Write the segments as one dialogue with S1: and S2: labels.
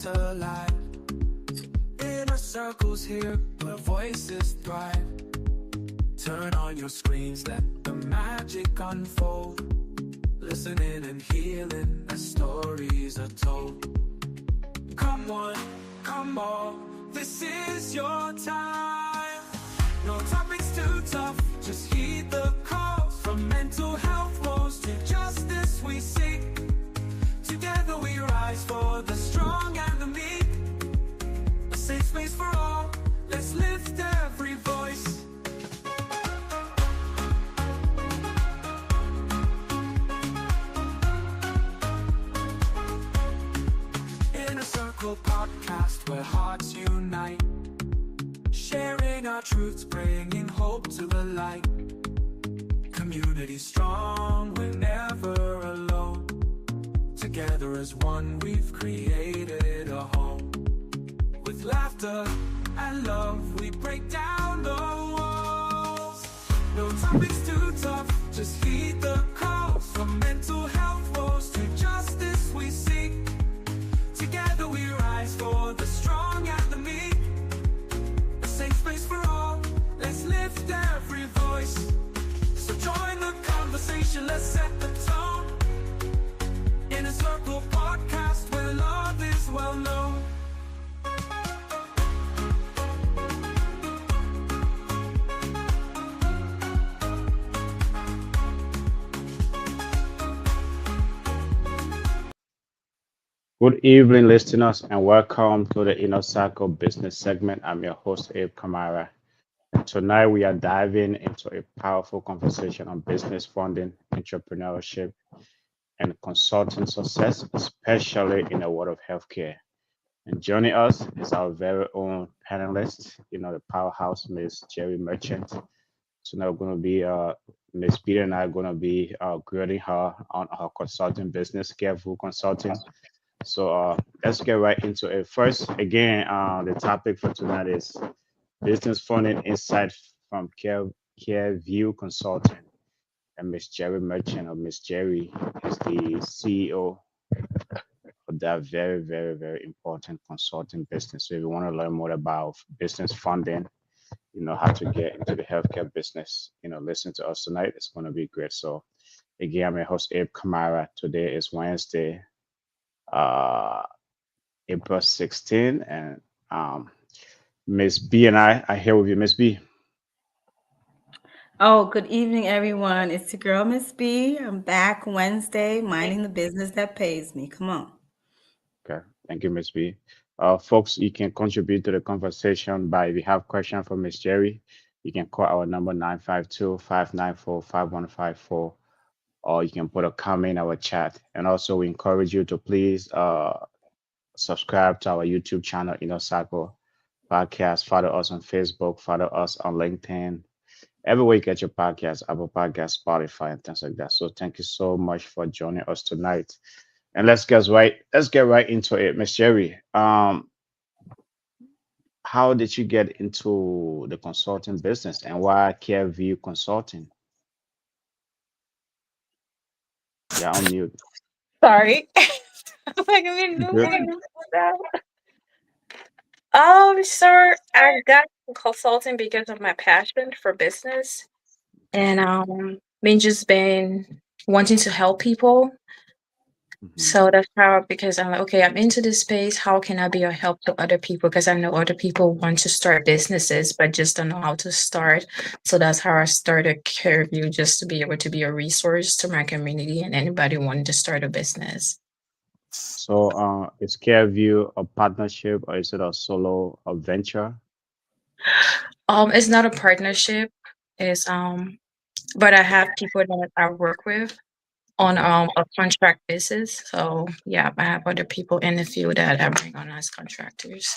S1: to light. Inner circles here where voices thrive. Turn on your screens, let the magic unfold. Listening and healing as stories are told. Come on, come on, this is your time. No topics too tough, just heed the call. From mental health woes to justice we seek. Together we rise for the strong and the meek. A safe space for all, let's lift every voice. Inner Circle podcast where hearts unite. Sharing our truths, bringing hope to the light. Community strong, we're never alone. Together as one, we've created a home. With laughter and love, we break down the walls. No topics too tough, just heed the calls. From mental health woes to justice we seek. Together we rise for the strong and the meek. A safe space for all, let's lift every voice. So join the conversation, let's set the tone. Inner Circle podcast where love is well known.
S2: Good evening, listeners, and welcome to the Inner Circle Business segment. I'm your host, Abe Kamara. And tonight, we are diving into a powerful conversation on business funding, entrepreneurship, and consulting success, especially in the world of healthcare. And joining us is our very own panelist, the powerhouse, Miss Jerry Merchant. So now we're going to be, Miss Peter and I are going to be grading her on her consulting business, Carevue Consulting. So let's get right into it. First, again, the topic for tonight is business funding insight from Carevue Consulting. And Miss Jerry Merchant, or Miss Jerry, is the CEO of that very, very, very important consulting business. So if you want to learn more about business funding, how to get into the healthcare business, listen to us tonight. It's going to be great. So again, I'm your host, Abe Kamara. Today is Wednesday, April 16, and Miss B and I are here with you. Miss B.
S3: Oh, good evening, everyone. It's your girl, Miss B. I'm back Wednesday, minding the business that pays me. Come on.
S2: Okay, thank you, Miss B. Folks, you can contribute to the conversation by, if you have questions for Miss Jerry, you can call our number 952-594-5154, or you can put a comment in our chat. And also, we encourage you to please subscribe to our YouTube channel, Inner Circle Podcast. Follow us on Facebook, follow us on LinkedIn, everywhere you get your podcast, Apple Podcast, Spotify, and things like that. So thank you so much for joining us tonight. And let's get right into it. Miss Jerry, how did you get into the consulting business, and why Carevue Consulting? Yeah, on mute.
S4: Sorry. I'm like, I'm in
S2: Good.
S4: sir, I got consulting because of my passion for business and just been wanting to help people.
S2: Mhm.
S4: So that's how, because I'm like, okay, I'm into this space. How can I be a help to other people? Because I know other people want to start businesses, but just don't know how to start. So that's how I started Carevue, just to be able to be a resource to my community and anybody wanting to start a business.
S2: So, is Carevue a partnership, or is it a solo venture?
S4: It's not a partnership. It's but I have people that I work with on a contract basis. So yeah, I have other people in the field that I bring on as contractors.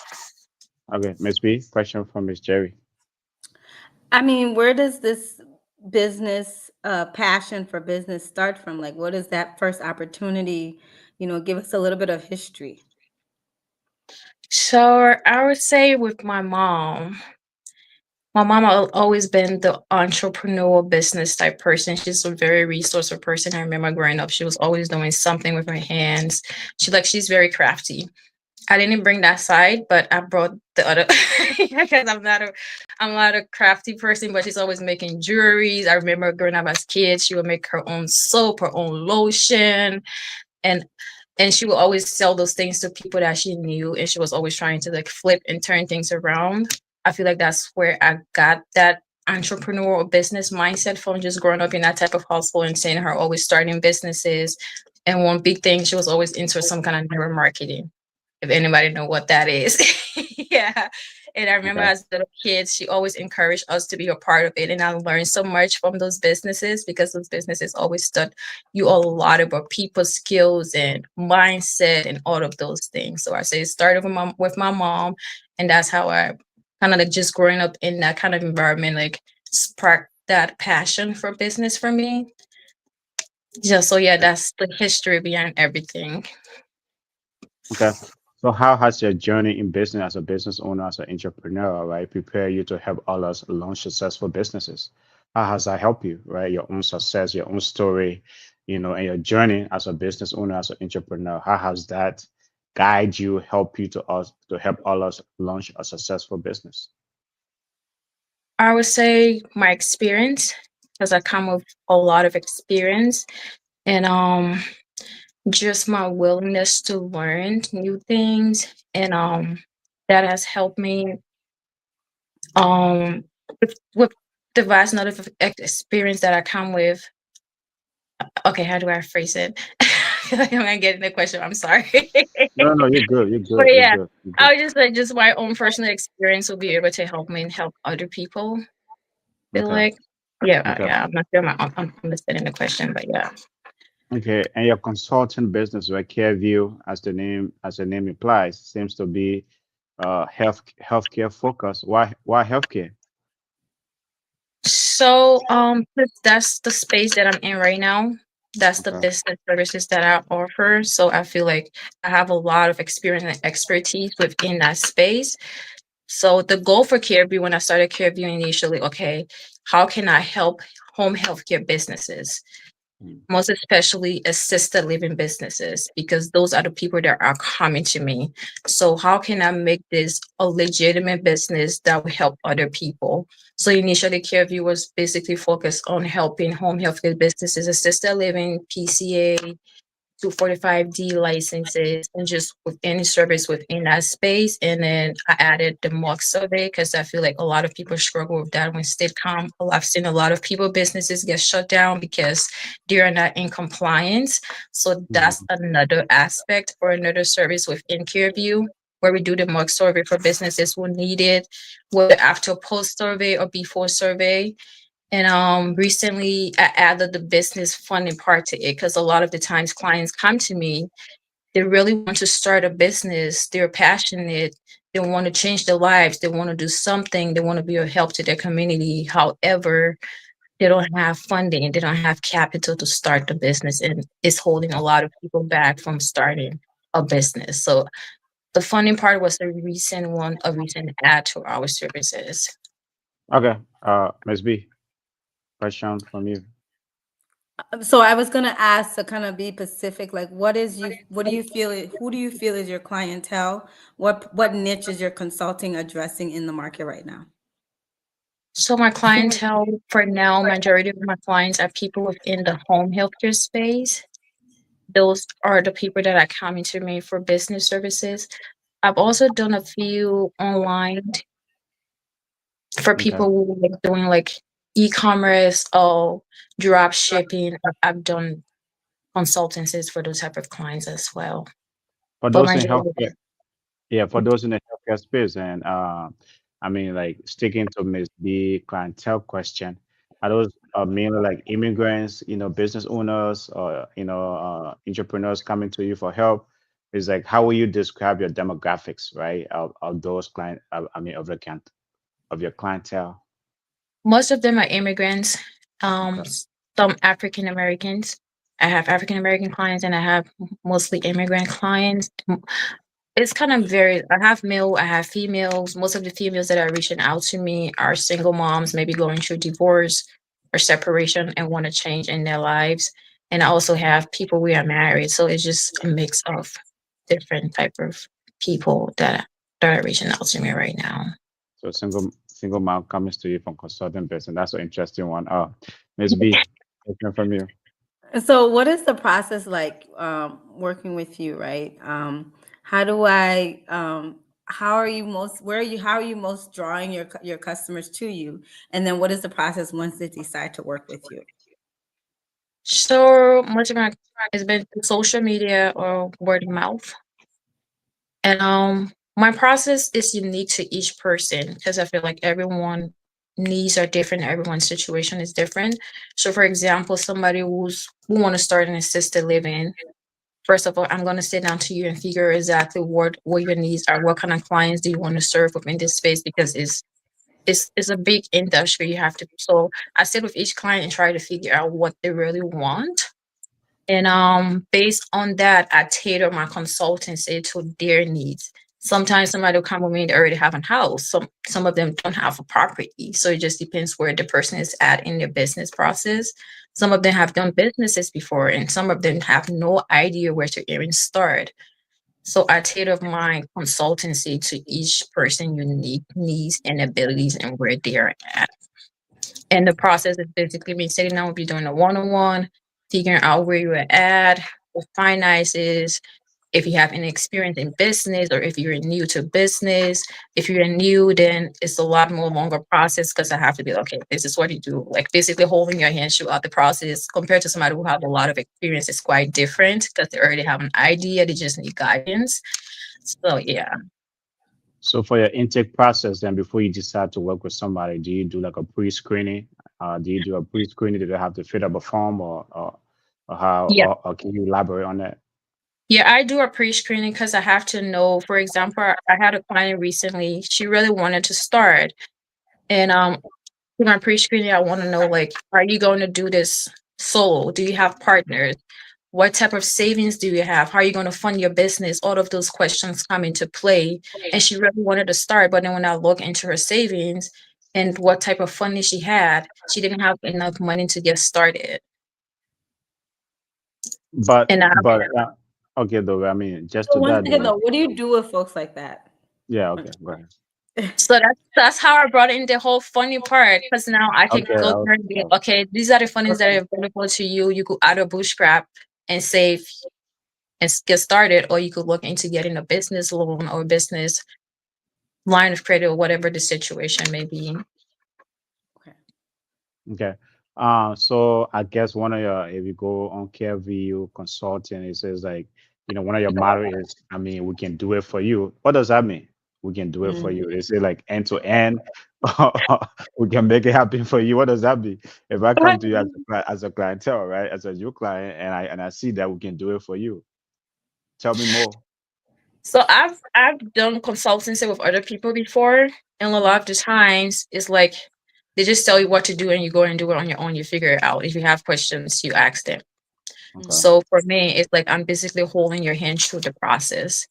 S2: Okay, Miss B, question from Miss Jerry.
S3: I mean, where does this business passion for business start from? Like, what is that first opportunity? Give us a little bit of history.
S4: So I would say with my mom always been the entrepreneurial business type person. She's a very resourceful person. I remember growing up, she was always doing something with her hands. She's very crafty. I didn't bring that side, but I brought the other because I'm not a crafty person, but she's always making jewelries. I remember growing up as kids, she would make her own soap, her own lotion, and she would always sell those things to people that she knew, and she was always trying to like flip and turn things around. I feel like that's where I got that entrepreneurial business mindset from, just growing up in that type of household and seeing her always starting businesses. And one big thing, she was always into some kind of network marketing, if anybody know what that is. Yeah. And I remember
S2: Okay.
S4: as little kids, she always encouraged us to be a part of it. And I learned so much from those businesses, because those businesses always taught you a lot about people skills and mindset and all of those things. So I say it started with my mom, and that's how I kind of like, just growing up in that kind of environment, like sparked that passion for business for me. Just so yeah, that's the history behind everything.
S2: Okay. So how has your journey in business as a business owner, as an entrepreneur, right, prepare you to help others launch successful businesses? How has that helped you, right? Your own success, your own story, and your journey as a business owner, as an entrepreneur. How has that guide you, help you to help others launch a successful business?
S4: I would say my experience, because I come with a lot of experience, and just my willingness to learn new things, and that has helped me um with the vast amount of experience that I come with. Okay, how do I phrase it? I feel like I'm not getting the question. I'm sorry.
S2: No, no, you're good. You're
S4: But
S2: good. You're
S4: yeah,
S2: good. You're
S4: I
S2: good.
S4: would just say just my own personal experience will be able to help me and help other people. Feel
S2: Okay.
S4: like, yeah,
S2: Okay.
S4: yeah. I'm not sure I'm understanding the question, but yeah.
S2: Okay. And your consulting business, right? Carevue, as the name implies, seems to be healthcare focus. Why healthcare?
S4: So, that's the space that I'm in right now. That's the
S2: Okay.
S4: business services that I offer. So I feel like I have a lot of experience and expertise within that space. So the goal for Careview, when I started Careview initially, okay, how can I help home healthcare businesses?
S2: Mm.
S4: Most especially assisted living businesses, because those are the people that are coming to me. So how can I make this a legitimate business that will help other people? So initially Careview was basically focused on helping home healthcare businesses, assisted living, PCA, 245D licenses, and just with any service within that space. And then I added the mock survey, because I feel like a lot of people struggle with that when state come. I've seen a lot of people, businesses get shut down because they're not in compliance. So that's
S2: Mhm.
S4: another aspect or another service within CareView, where we do the mock survey for businesses who need it, whether after post survey or before survey. And recently I added the business funding part to it, because a lot of the times clients come to me, they really want to start a business, they're passionate, they want to change their lives, they want to do something, they want to be a help to their community. However, they don't have funding, they don't have capital to start the business, and it's holding a lot of people back from starting a business. So the funding part was a recent add to our services.
S2: Okay. Ms. B, question from you.
S3: So I was gonna ask to kind of be specific, like what do you feel who do you feel is your clientele? What niche is your consulting addressing in the market right now?
S4: So my clientele for now, majority of my clients are people within the home healthcare space. Those are the people that are coming to me for business services. I've also done a few online for
S2: Okay.
S4: people who like doing like e-commerce or drop shipping. I've done consultancies for those type of clients as well.
S2: For
S4: But
S2: those in
S4: majority,
S2: healthcare, yeah, for those in the healthcare space, and I mean, like sticking to Ms. B clientele question, are those mainly like immigrants, business owners, or entrepreneurs coming to you for help? Is like how will you describe your demographics, right? Of those I mean, of your clientele.
S4: most of them are immigrants,
S2: Okay.
S4: some African Americans. I have African American clients and I have mostly immigrant clients. It's kind of varied. I have male, I have females. Most of the females that are reaching out to me are single moms, maybe going through divorce or separation and want to change in their lives. And I also have people we are married. So it's just a mix of different type of people that are reaching out to me right now.
S2: So single mom comes to you from consulting business. That's an interesting one. Miss B, question from you.
S3: So what is the process like working with you, right? How do I how are you most where are you how are you most drawing your customers to you? And then what is the process once they decide to work with you?
S4: So much of my has been through social media or word of mouth. And my process is unique to each person because I feel like everyone needs are different, everyone's situation is different. So for example, somebody who want to start an assisted living, first of all, I'm going to sit down to you and figure exactly what your needs are, what kind of clients do you want to serve within this space, because it's a big industry. You have to, so I sit with each client and try to figure out what they really want. And based on that, I tailor my consultancy to their needs. Sometimes somebody will come with me, they already have a house. Some of them don't have a property. So it just depends where the person is at in their business process. Some of them have done businesses before, and some of them have no idea where to even start. So I tailor my consultancy to each person' unique needs and abilities and where they're at. And the process is basically me sitting down with you doing a one-on-one, figuring out where you're at, what finances, if you have any experience in business or if you're new to business. If you're new, then it's a lot more longer process because I have to be okay, this is what you do. Like basically holding your hand throughout the process compared to somebody who have a lot of experience is quite different because they already have an idea, they just need guidance. So yeah.
S2: So for your intake process, then before you decide to work with somebody, do you do like a pre-screening? Do you do a pre-screening? Do they have to fill up a form or how
S4: Yeah.
S2: or can you elaborate on that?
S4: Yeah, I do a pre-screening because I have to know, for example, I had a client recently, she really wanted to start. And in my pre-screening, I want to know, like, are you going to do this solo? Do you have partners? What type of savings do you have? How are you going to fund your business? All of those questions come into play. And she really wanted to start, but then when I look into her savings and what type of funding she had, she didn't have enough money to get started.
S2: But
S4: And
S2: but okay though, I mean just
S3: So
S2: to
S3: once
S2: that
S3: again
S2: though.
S3: though, what do you do with folks like that?
S2: Yeah, okay, go ahead.
S4: so that's how I brought in the whole funny part, because now I can
S2: Okay,
S4: go there and be okay, these are the fundings that are available to you. You could either bootstrap and save and get started, or you could look into getting a business loan or business line of credit or whatever the situation may be.
S2: okay. So I guess one of your, if you go on Carevue Consulting, it says like, one of your motto is, I mean, we can do it for you. What does that mean? We can do it for you. Is it like end to end? We can make it happen for you. What does that mean? If I come to you as a clientele, right, as a new client, and I see that we can do it for you, tell me more.
S4: So I've done consultancy with other people before, and a lot of the times it's like they just tell you what to do and you go and do it on your own. You figure it out. If you have questions, you ask them.
S2: Okay.
S4: So for me, it's like I'm basically holding your hand through the process.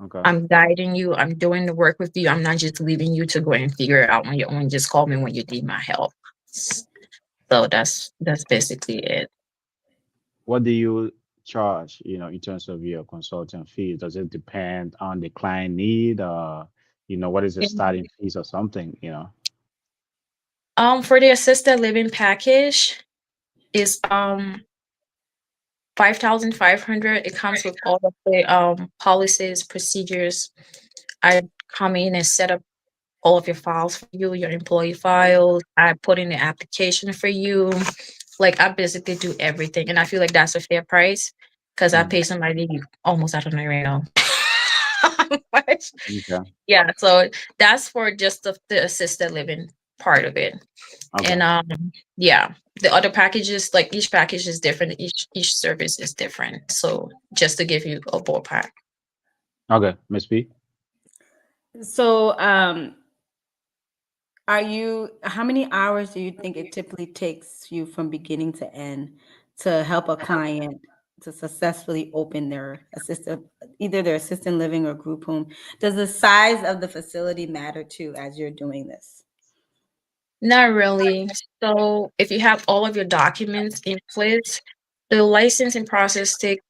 S2: Okay.
S4: I'm guiding you. I'm doing the work with you. I'm not just leaving you to go and figure it out on your own. Just call me when you need my help. So that's basically it.
S2: What do you charge, in terms of your consulting fees? Does it depend on the client need? What is the starting fees or something?
S4: For the assisted living package is 5,500. It comes with all of the policies, procedures. I come in and set up all of your files for you, your employee files. I put in the application for you. Like I basically do everything, and I feel like that's a fair price because I pay somebody almost, I don't know right now how much.
S2: Okay.
S4: Yeah, so that's for just the assisted living part of it.
S2: Okay.
S4: And yeah, the other packages, like each package is different, each service is different. So just to give you a ballpark.
S2: Okay, Miss B.
S3: So how many hours do you think it typically takes you from beginning to end to help a client to successfully open either their assisted living or group home? Does the size of the facility matter too as you're doing this?
S4: Not really. So if you have all of your documents in place, the licensing process takes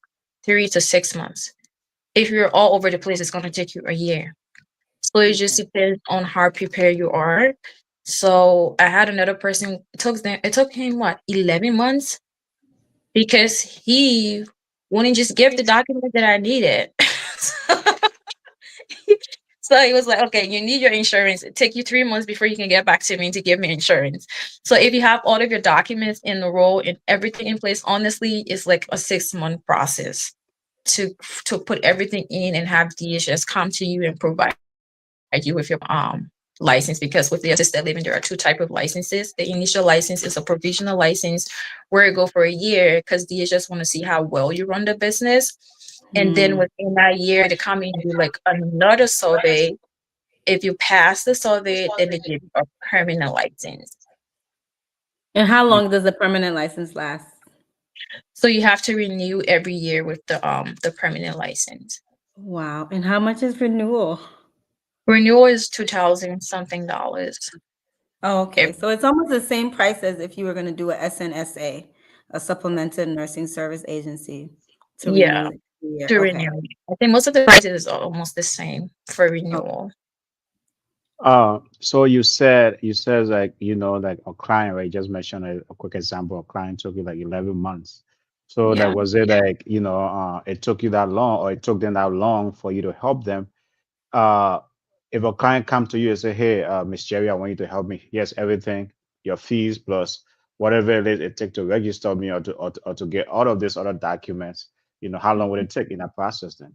S4: 3 to 6 months. If you're all over the place, it's going to take you a year. So it just
S3: Okay.
S4: depends on how prepared you are. So I had another person. It took him what 11 months because he wouldn't just give the document that I needed. So he was like, okay, you need your insurance. It take you 3 months before you can get back to me to give me insurance. So if you have all of your documents in a row and everything in place, honestly, it's like a 6-month process to put everything in and have DHS come to you and provide you with your license, because with the assisted living there are two type of licenses. The initial license is a provisional license where it go for a year because DHS want to see how well you run the business, and then
S3: Mm.
S4: within that year they come and do like another survey. If you pass the survey, then they give you a permanent license.
S3: And how long does a permanent license last?
S4: So you have to renew every year with the permanent license.
S3: Wow. And how much is renewal?
S4: Renewal is 2000 something dollars.
S3: Oh, okay.
S4: Every,
S3: So it's almost the same price as if you were going to do a SNSA, a supplemental nursing service agency, to
S4: yeah,
S3: renew it every year.
S4: to
S3: Okay.
S4: renew. I think most of the prices are almost the same for
S3: Oh,
S4: renewal.
S2: So you said like like a client, right? You just mentioned a quick example. A client took you like 11 months. So that
S4: Yeah.
S2: was it like it took you that long, or it took them that long for you to help them. Uh, if a client come to you and say, "Hey, Miss Jerry, I want you to help me. Here's everything, your fees plus whatever it is it take to register me or to get all of these other documents. How long would it take in that process then?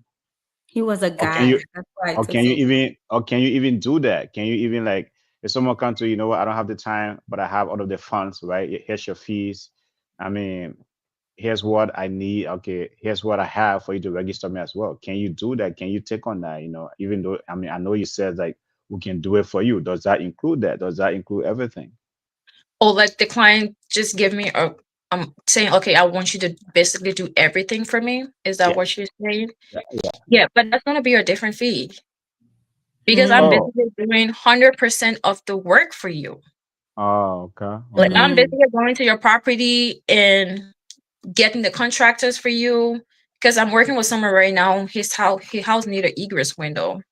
S3: he was a
S2: Or can
S3: guy.
S2: you
S3: That's why it
S2: or
S3: took
S2: can you
S3: so long.
S2: even or can you even do that? Can you even like if someone comes to what, I don't have the time, but I have all of the funds, right? Here's your fees. I mean, here's what I need. Okay, here's what I have for you to register me as well. Can you do that? Can you take on that? Even though I mean I know you said like we can do it for you. Does that include that? Does that include everything?
S4: Or like the client just give me a saying, okay, I want you to basically do everything for me. Is that
S2: Yeah.
S4: what you're saying?
S2: Yeah. Yeah.
S4: Yeah, but that's gonna be a different fee because I'm
S3: Mm,
S2: Oh.
S4: basically doing 100% of the work for you.
S2: Oh. Okay.
S4: Like
S2: Okay.
S4: I'm
S3: mm.
S4: basically going to your property and getting the contractors for you. Because I'm working with someone right now. His house need an egress window.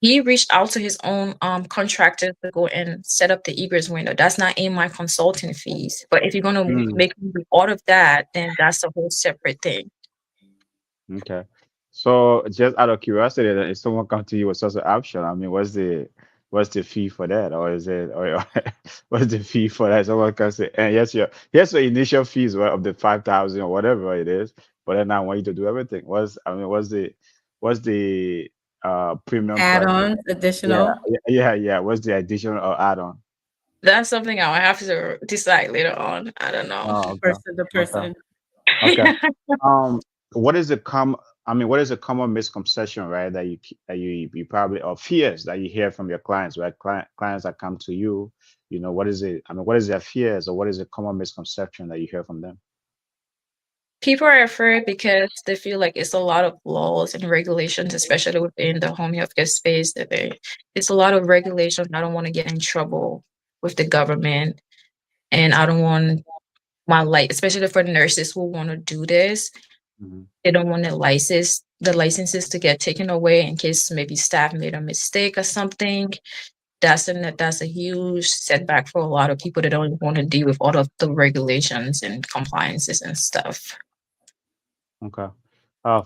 S4: He reached out to his own contractor to go and set up the egress window. That's not in my consulting fees. But if you're gonna
S2: Mm,
S4: make me do all of that, then that's a whole separate thing.
S2: okay. So just out of curiosity, then, if someone come to you with such an option, I mean, what's the fee for that, or is it, or what's the fee for that? Someone can say, and yes, your initial fees were of the 5,000 or whatever it is, but then I want you to do everything. What's the premium price for
S3: Add-ons,
S2: that? Yeah,
S3: additional.
S2: yeah. What's the additional or add-on?
S4: That's something I'll have to decide later on. I don't know.
S2: Oh, okay,
S3: Person to
S2: okay.
S3: person.
S2: Okay. Um, what is the I mean, what is a common misconception, right? That you probably, or fears that you hear from your clients, right? Clients that come to you, what is it? I mean, what is their fears, or what is a common misconception that you hear from them?
S4: People are afraid because they feel like it's a lot of laws and regulations, especially within the home healthcare space. It's a lot of regulations. I don't want to get in trouble with the government, and I don't want my life, especially for nurses who want to do this.
S2: Hmm.
S4: They don't want the licenses to get taken away in case maybe staff made a mistake or something. That's a huge setback for a lot of people that don't want to deal with all of the regulations and compliances and stuff.
S2: Okay.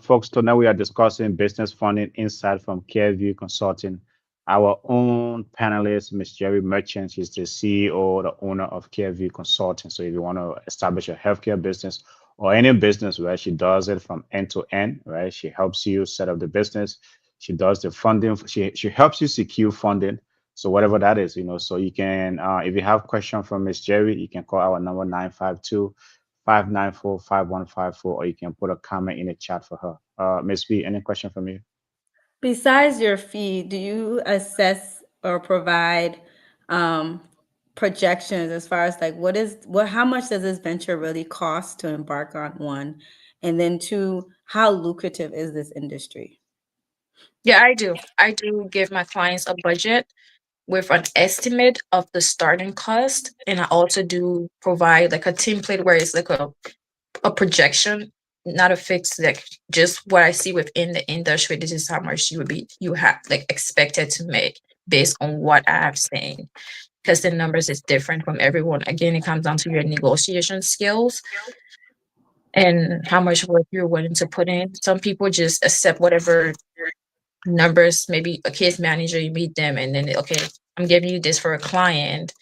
S2: Folks, tonight we are discussing business funding insight from Carevue Consulting. Our own panelist, Ms. Jerry Merchant, she's the CEO, the owner of Carevue Consulting. So if you want to establish a healthcare business or any business, right, she does it from end to end, right? She helps you set up the business. She does the funding. She helps you secure funding. So whatever that is, so you can, if you have questions from Ms. Jerry, you can call our number 952-594-5154, or you can put a comment in the chat for her. Miss B, any question from you?
S3: Besides your fee, do you assess or provide um, projections as far as like how much does this venture really cost to embark on one? And then two, how lucrative is this industry?
S4: Yeah, I do. I do give my clients a budget with an estimate of the starting cost. And I also do provide like a template where it's like a projection not a fixed, like just what I see within the industry. This is how much you have like expected to make based on what I have seen. Because the numbers is different from everyone. Again, it comes down to your negotiation skills and how much work you're willing to put in. Some people just accept whatever numbers, maybe a case manager, you meet them and then, okay, I'm giving you this for a client.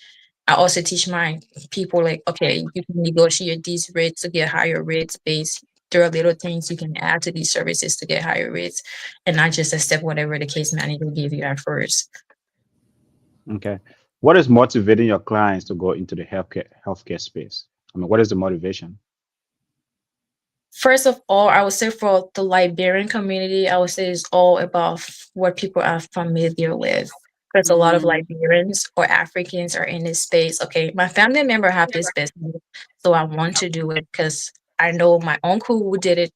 S4: I also teach my people like, okay, you can negotiate these rates to get higher rates based. There are little things you can add to these services to get higher rates and not just accept whatever the case manager gave you at first.
S2: Okay. What is motivating your clients to go into the healthcare space? I mean, what is the motivation?
S4: First of all, I would say for the Liberian community, I would say it's all about what people are familiar with. Because a lot of Liberians or Africans are in this space. Okay, my family member have this business, so I want to do it because I know my uncle who did it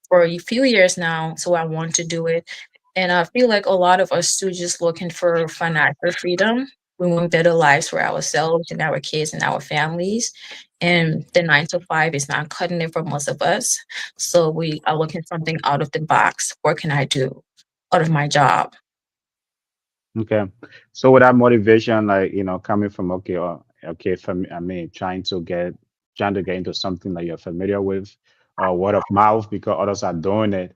S4: for a few years now, so I want to do it. And I feel like a lot of us too just looking for financial freedom. We want better lives for ourselves and our kids and our families. And the 9 to 5 is not cutting it for most of us. So we are looking something out of the box. What can I do out of my job?
S2: Okay. So with that motivation, like, coming from I mean, trying to get into something that you're familiar with, or word of mouth because others are doing it.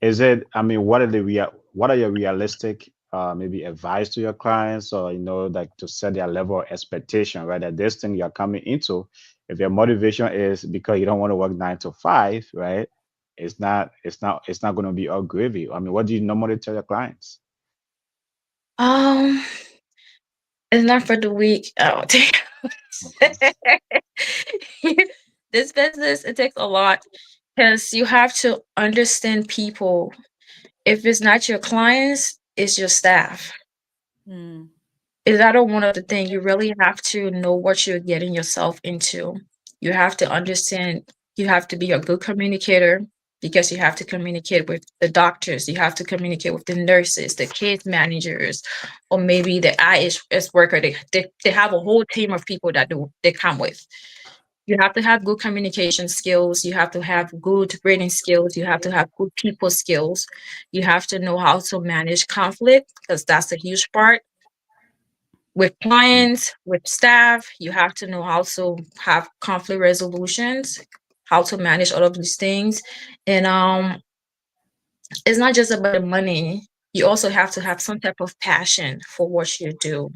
S2: Is it, I mean, what are your realistic maybe advice to your clients, or like to set their level of expectation, right? That this thing you're coming into, if your motivation is because you don't want to work 9 to 5, right? It's not going to be all gravy. I mean, what do you normally tell your clients?
S4: Um, it's not for the weak. Oh,
S2: Okay.
S4: this business, it takes a lot because you have to understand people. If it's not your clients, it's your staff.
S3: Mm.
S4: Is that one of the things you really have to know what you're getting yourself into? You have to understand, you have to be a good communicator because you have to communicate with the doctors, you have to communicate with the nurses, the case managers, or maybe the IHS worker. They have a whole team of people that they come with. You have to have good communication skills. You have to have good reading skills. You have to have good people skills. You have to know how to manage conflict because that's a huge part with clients, with staff. You have to know how to have conflict resolutions, how to manage all of these things. And it's not just about the money. You also have to have some type of passion for what you do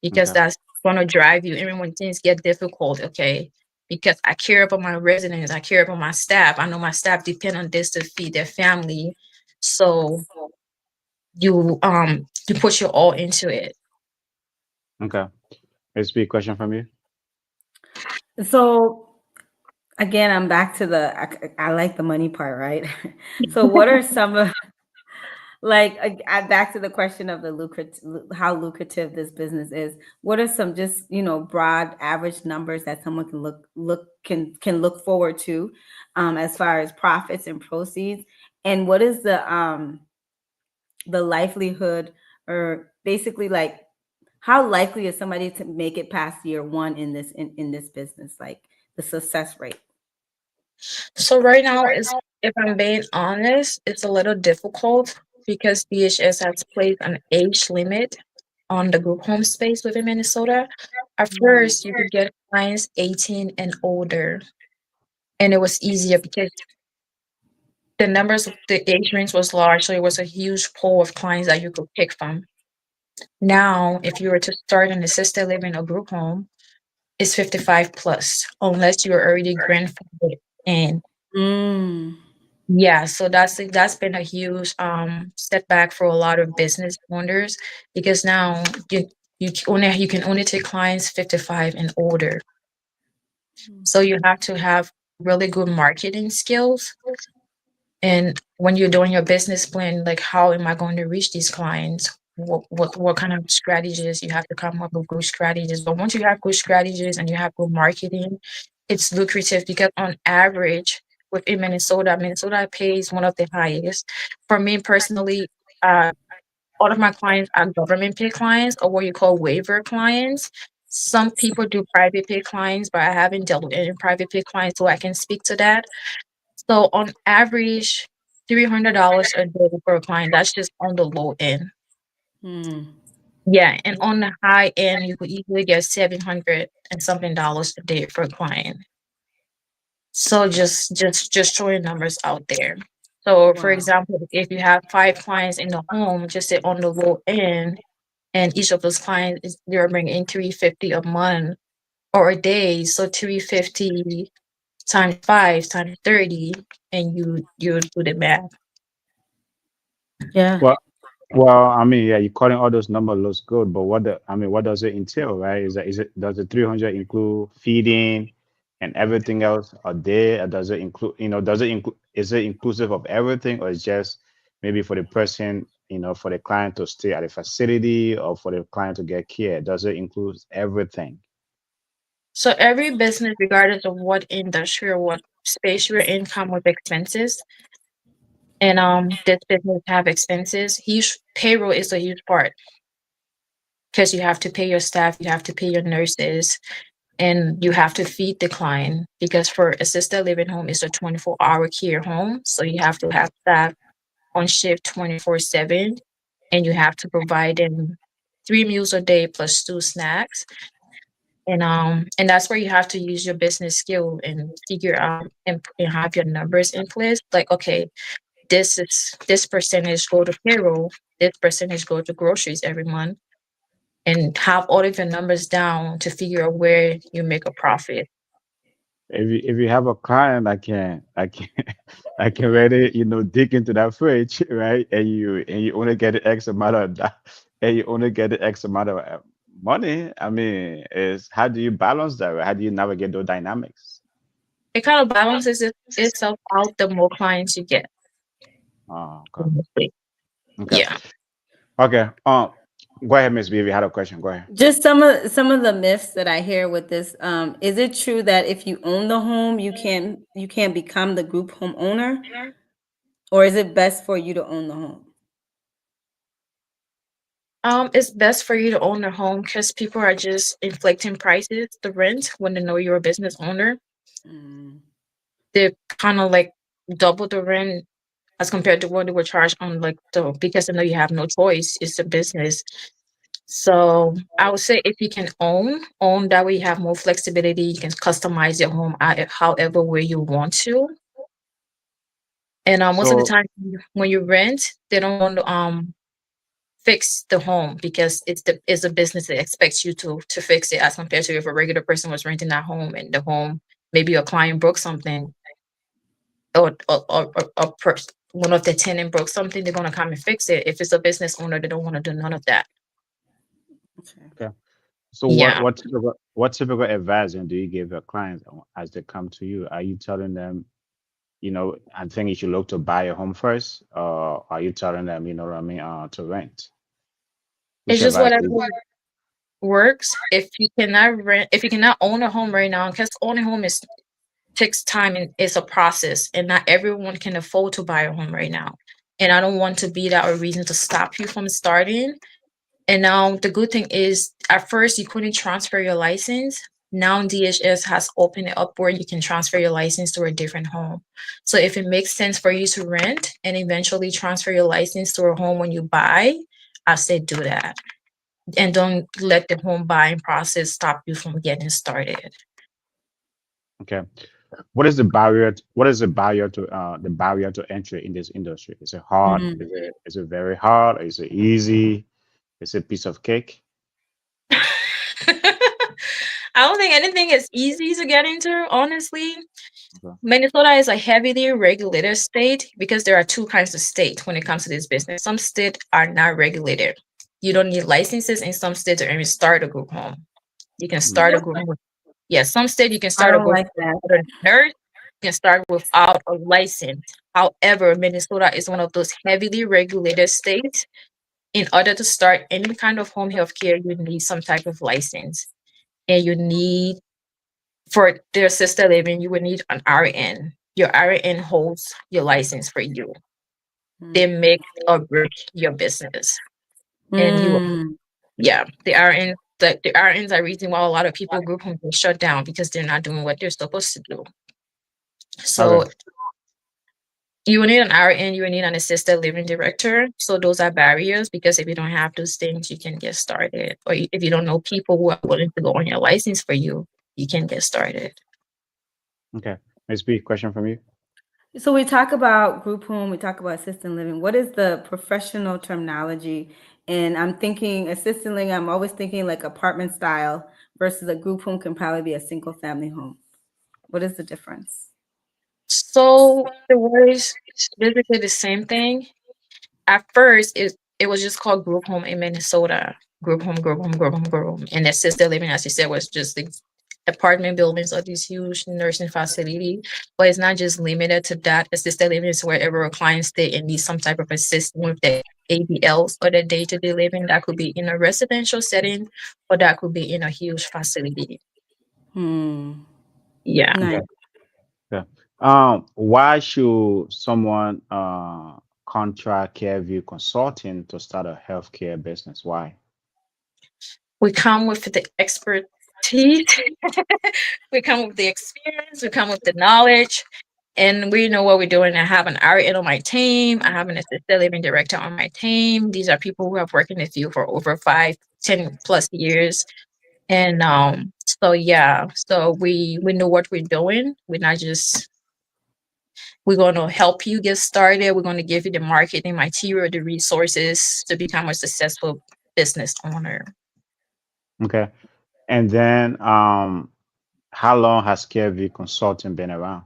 S4: because
S2: Okay.
S4: that's going to drive you even when things get difficult. Okay, because I care about my residents, I care about my staff. I know my staff depend on this to feed their family, so you put your all into it.
S2: Okay. It's a big question from you.
S3: So again, I'm back to I like the money part, right? So what are some of like back to the question of the how lucrative this business is? What are some just broad average numbers that someone can look forward to, as far as profits and proceeds? And what is the likelihood, or basically like how likely is somebody to make it past year one in this business, like the success rate?
S4: So right now, is if I'm being honest, it's a little difficult because DHS has placed an age limit on the group home space within Minnesota. At first, you could get clients 18 and older, and it was easier because the numbers of the age range was large, so it was a huge pool of clients that you could pick from. Now, if you were to start an assisted living or group home, it's 55 plus, unless you're already grandfathered in.
S3: Mm.
S4: Yeah, so that's been a huge setback for a lot of business owners because now you can only take clients 55 and older. So you have to have really good marketing skills. And when you're doing your business plan, like how am I going to reach these clients? What kind of strategies you have to come up with good strategies. But once you have good strategies and you have good marketing, it's lucrative because on average within Minnesota pays one of the highest. For me personally, all of my clients are government pay clients or what you call waiver clients. Some people do private pay clients, but I haven't dealt with any private pay clients, so I can speak to that. So on average, $300 a day for a client. That's just on the low end.
S3: Mm.
S4: Yeah, and on the high end, you could easily get 700 and something dollars a day for a client. So just throwing numbers out there. So for
S3: Wow.
S4: example, if you have 5 clients in the home, just say on the low end, and each of those clients is they're bringing in 350 a month or a day. So 350 times 5 times 30, and you do the math.
S3: Yeah.
S2: Well, well, I mean, yeah, you're calling all those numbers looks good, but what does it entail, right? Does the 300 include feeding and everything else a day? Or does it include, is it inclusive of everything, or is just maybe for the person, for the client to stay at a facility or for the client to get care? Does it include everything?
S4: So every business, regardless of what industry or what space you're in, come with expenses. And this business have expenses. Huge payroll is a huge part because you have to pay your staff, you have to pay your nurses, and you have to feed the client because for assisted living home it's a 24-hour care home. So you have to have staff on shift 24/7, and you have to provide them 3 meals a day plus 2 snacks. And that's where you have to use your business skill and figure out and have your numbers in place. Like, okay, this percentage go to payroll, this percentage go to groceries every month, and have all of your numbers down to figure out where you make a profit.
S2: If you have a client, I can I can really dig into that fridge, right? And you only get the X amount of that, and you only get the X amount of money. I mean, is how do you balance that? Right? How do you navigate those dynamics?
S4: It kind of balances itself out the more clients you get.
S2: Oh, okay,
S4: Honestly.
S2: okay,
S4: Yeah.
S2: okay. Go ahead, Miss B. If you had a question, go ahead.
S3: Just some of the myths that I hear with this. Is it true that if you own the home, you can't become the group home owner, or is it best for you to own the home?
S4: It's best for you to own a home because people are just inflicting prices, the rent, when they know you're a business owner.
S3: Mm.
S4: They kind of like double the rent as compared to what they were charged on like the because they know you have no choice. It's a business. So I would say if you can own that way you have more flexibility. You can customize your home however way you want to. And most of the
S2: So,
S4: time when you rent, they don't want to fix the home because it's a business that expects you to fix it as compared to if a regular person was renting that home and the home maybe a client broke something or one of the tenant broke something, they're gonna come and fix it. If it's a business owner, they don't want to do none of that.
S3: Okay.
S2: okay. So what
S4: Yeah.
S2: what typical what typical advising do you give your clients as they come to you? Are you telling them, I think you should look to buy a home first, or are you telling them, what I mean, to rent?
S4: It's
S2: Which
S4: just
S2: advice
S4: whatever
S2: do you?
S4: works. If you cannot own a home right now, because owning a home is takes time and it's a process, and not everyone can afford to buy a home right now. And I don't want to be that a reason to stop you from starting. And now the good thing is, at first you couldn't transfer your license. Now DHS has opened it up where you can transfer your license to a different home. So if it makes sense for you to rent and eventually transfer your license to a home when you buy, I say do that. And don't let the home buying process stop you from getting started.
S2: Okay. What is the barrier to entry in this industry? Is it hard?
S3: Mm.
S2: Is it very hard? Is it easy? Is it a piece of cake?
S4: I don't think anything is easy to get into, honestly.
S2: Okay.
S4: Minnesota is a heavily regulated state because there are two kinds of states when it comes to this business. Some states are not regulated. You don't need licenses in some states to even start a group home. You can
S2: Mm.
S4: start a group home. Yeah, some states you can
S3: I
S4: start a
S3: don't
S4: group
S3: like that.
S4: without a nurse. You can start without a license. However, Minnesota is one of those heavily regulated states. In order to start any kind of home health care, you need some type of license. And you need for their assisted living, you would need an RN. Your RN holds your license for you. They make or break your business. And you,
S3: Mm.
S4: yeah, the RNs are reason why a lot of people group homes are shut down because they're not doing what they're supposed to do. So
S2: Okay.
S4: You will need an RN, you will need an assisted living director. So those are barriers, because if you don't have those things, you can get started. Or if you don't know people who are willing to go on your license for you can get started.
S2: Okay. Ms. B, question from you.
S3: So we talk about group home, we talk about assisted living. What is the professional terminology? And I'm thinking assisted living, I'm always thinking like apartment style versus a group home can probably be a single family home. What is the difference?
S4: So the word is basically the same thing. At first, it was just called group home in Minnesota. Group home, group home, group home, group home. And assisted living, as you said, was just the apartment buildings or these huge nursing facility. But it's not just limited to that. Assisted living is wherever a client stay and needs some type of assistance with the ADLs or the day-to-day living. That could be in a residential setting, or that could be in a huge facility. Yeah.
S3: Nice.
S2: Yeah. Why should someone contract Carevue Consulting to start a healthcare business? Why?
S4: We come with the expertise. We come with the experience. We come with the knowledge. And we know what we're doing. I have an RN on my team. I have an assisted living director on my team. These are people who have worked in the field for over 5, 10+ years. And so yeah, so we know what we're doing. We're not just we're going to help you get started. We're going to give you the marketing material, the resources to become a successful business owner.
S2: Okay. And then how long has Carevue Consulting been around?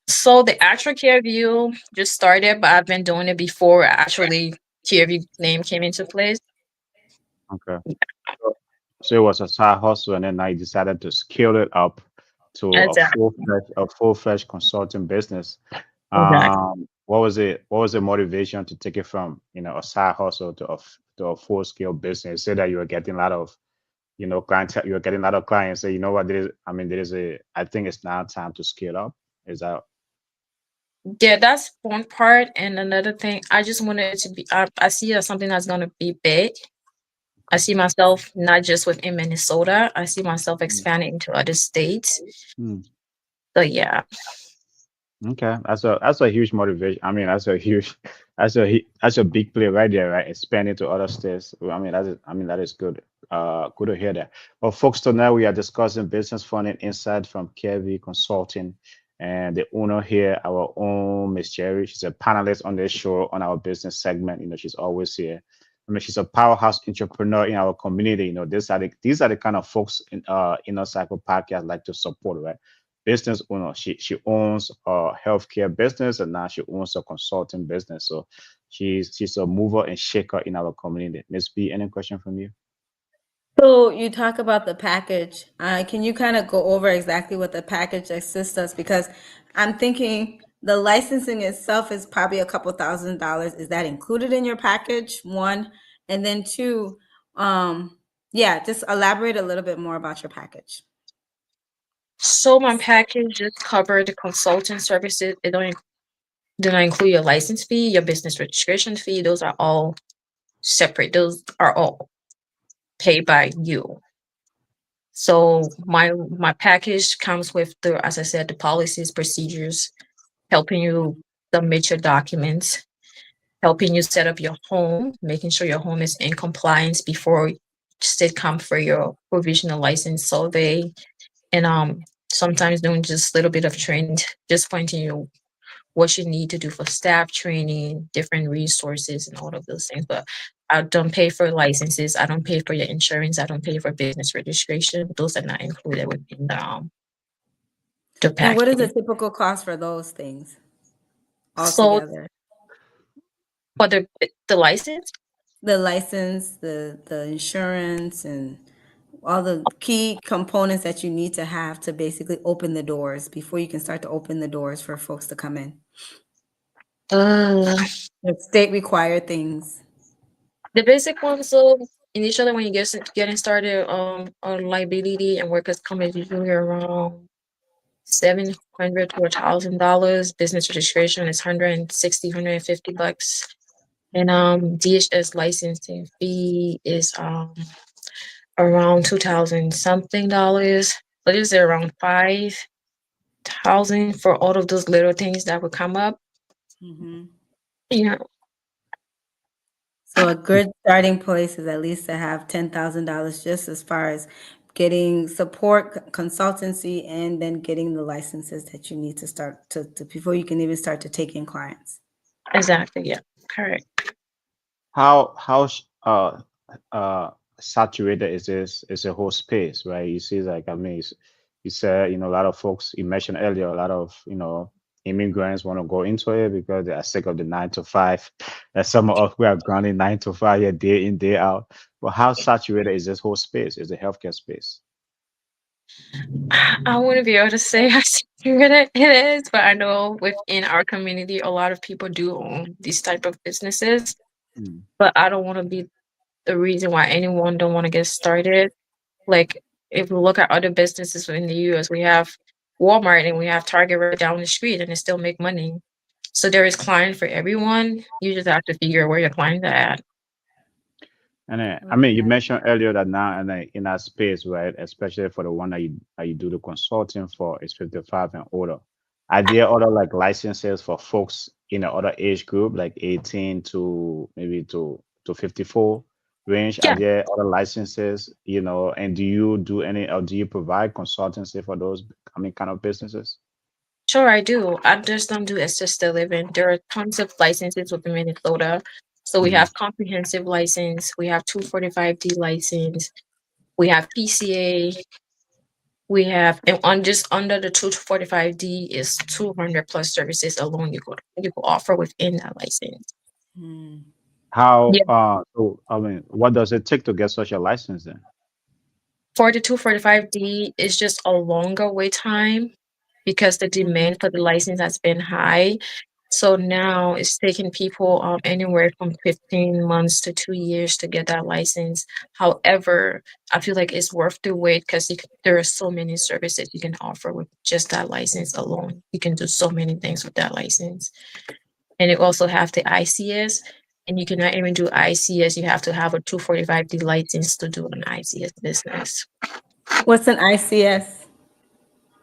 S4: So the actual Carevue just started, but I've been doing it before actually Carevue name came into place.
S2: Okay. So it was a side hustle, and then I decided to scale it up to
S4: Exactly.
S2: a full-fledged consulting business.
S4: Exactly.
S2: What was it? What was the motivation to take it from, a side hustle to to a full-scale business? Say that you were getting a lot of, clientele, you were getting a lot of clients. Say, you know what, I think it's now time to scale up. Is that
S4: Yeah, that's one part. And another thing, I just wanted it to be, I see it as something that's going to be big. I see myself not just within Minnesota, I see myself expanding into other states.
S2: Hmm.
S4: So, yeah.
S2: Okay, that's a huge motivation. I mean, that's a big play right there, right? Expanding to other states. That is good. Good to hear that. Well, folks, tonight we are discussing business funding insight from Carevue Consulting, and the owner here, our own Miss Jerry. She's a panelist on this show on our business segment. She's always here. I mean, she's a powerhouse entrepreneur in our community. These are the kind of folks in Inner Cycle podcast like to support, right? Business owner. She owns a healthcare business, and now she owns a consulting business. So she's a mover and shaker in our community. Miss B, any question from you?
S3: So you talk about the package. Can you kind of go over exactly what the package assists us? Because I'm thinking the licensing itself is probably a couple $1,000s. Is that included in your package? One, and then two, yeah, just elaborate a little bit more about your package.
S4: So my package just covered the consulting services. It don't do not include your license fee, your business registration fee. Those are all separate. Those are all paid by you. So my package comes with the, as I said, the policies, procedures, helping you submit your documents, helping you set up your home, making sure your home is in compliance before state come for your provisional license survey, and sometimes doing just a little bit of training, just pointing you what you need to do for staff training, different resources, and all of those things. But I don't pay for licenses. I don't pay for your insurance. I don't pay for business registration. Those are not included within the
S3: And what is the
S4: package.
S3: typical cost for those things
S4: So
S3: altogether?
S4: for the license,
S3: The license, the insurance, and all the key components that you need to have to basically open the doors before you can start to open the doors for folks to come in.
S4: uh,
S3: The state required things.
S4: the basic ones. So initially, when you getting started, on liability and workers' comp is usually around $700 to $1,000. Business registration is 160, $150. And DHS licensing fee is around 2,000 something dollars. But it's around 5,000 for all of those little things that would come up.
S3: Mhm.
S4: Yeah,
S3: So a good starting place is at least to have $10,000 just as far as getting support, consultancy, and then getting the licenses that you need to start to before you can even start to take in clients.
S4: exactly. Yeah, correct.
S2: How uh saturated is the whole space, right? You see, like, I mean, you said, a lot of folks, you mentioned earlier, a lot of, immigrants want to go into it because they are sick of the 9 to 5. That some of us, we are grounded 9 to 5, yeah, day in, day out. But how saturated is this whole space? Is the healthcare space?
S4: I wouldn't be able to say how secret it is, but I know within our community, a lot of people do own these type of businesses.
S2: Mm.
S4: But I don't want to be the reason why anyone don't want to get started. Like if we look at other businesses in the US, we have Walmart and we have Target right down the street and they still make money. So there is client for everyone. You just have to figure where your clients are at.
S2: And I mean, you mentioned earlier that now in that space, right? Especially for the one that you do the consulting for, is 55 and older. Are there other like licenses for folks in the other age group, like 18 to maybe to 54 range? Are
S4: Yeah,
S2: there other licenses, and do you do any or do you provide consultancy for those, I mean, kind of businesses?
S4: sure I do. I just don't do assisted living. There are tons of licenses within Minnesota. So we
S2: Mhm.
S4: have comprehensive license, we have 245D license, we have PCA, we have and on just under the 245D is 200 plus services alone you could offer within that license.
S3: Mm.
S2: How so I mean, what does it take to get such a license then?
S4: 42, 45D is just a longer wait time because the
S3: Mhm.
S4: demand for the license has been high. So now it's taking people anywhere from 15 months to 2 years to get that license. However, I feel like it's worth the wait because there are so many services you can offer with just that license alone. You can do so many things with that license. And you also have the ICS. And you cannot even do ICS. You have to have a 245D license to do an ICS business.
S3: What's an ICS?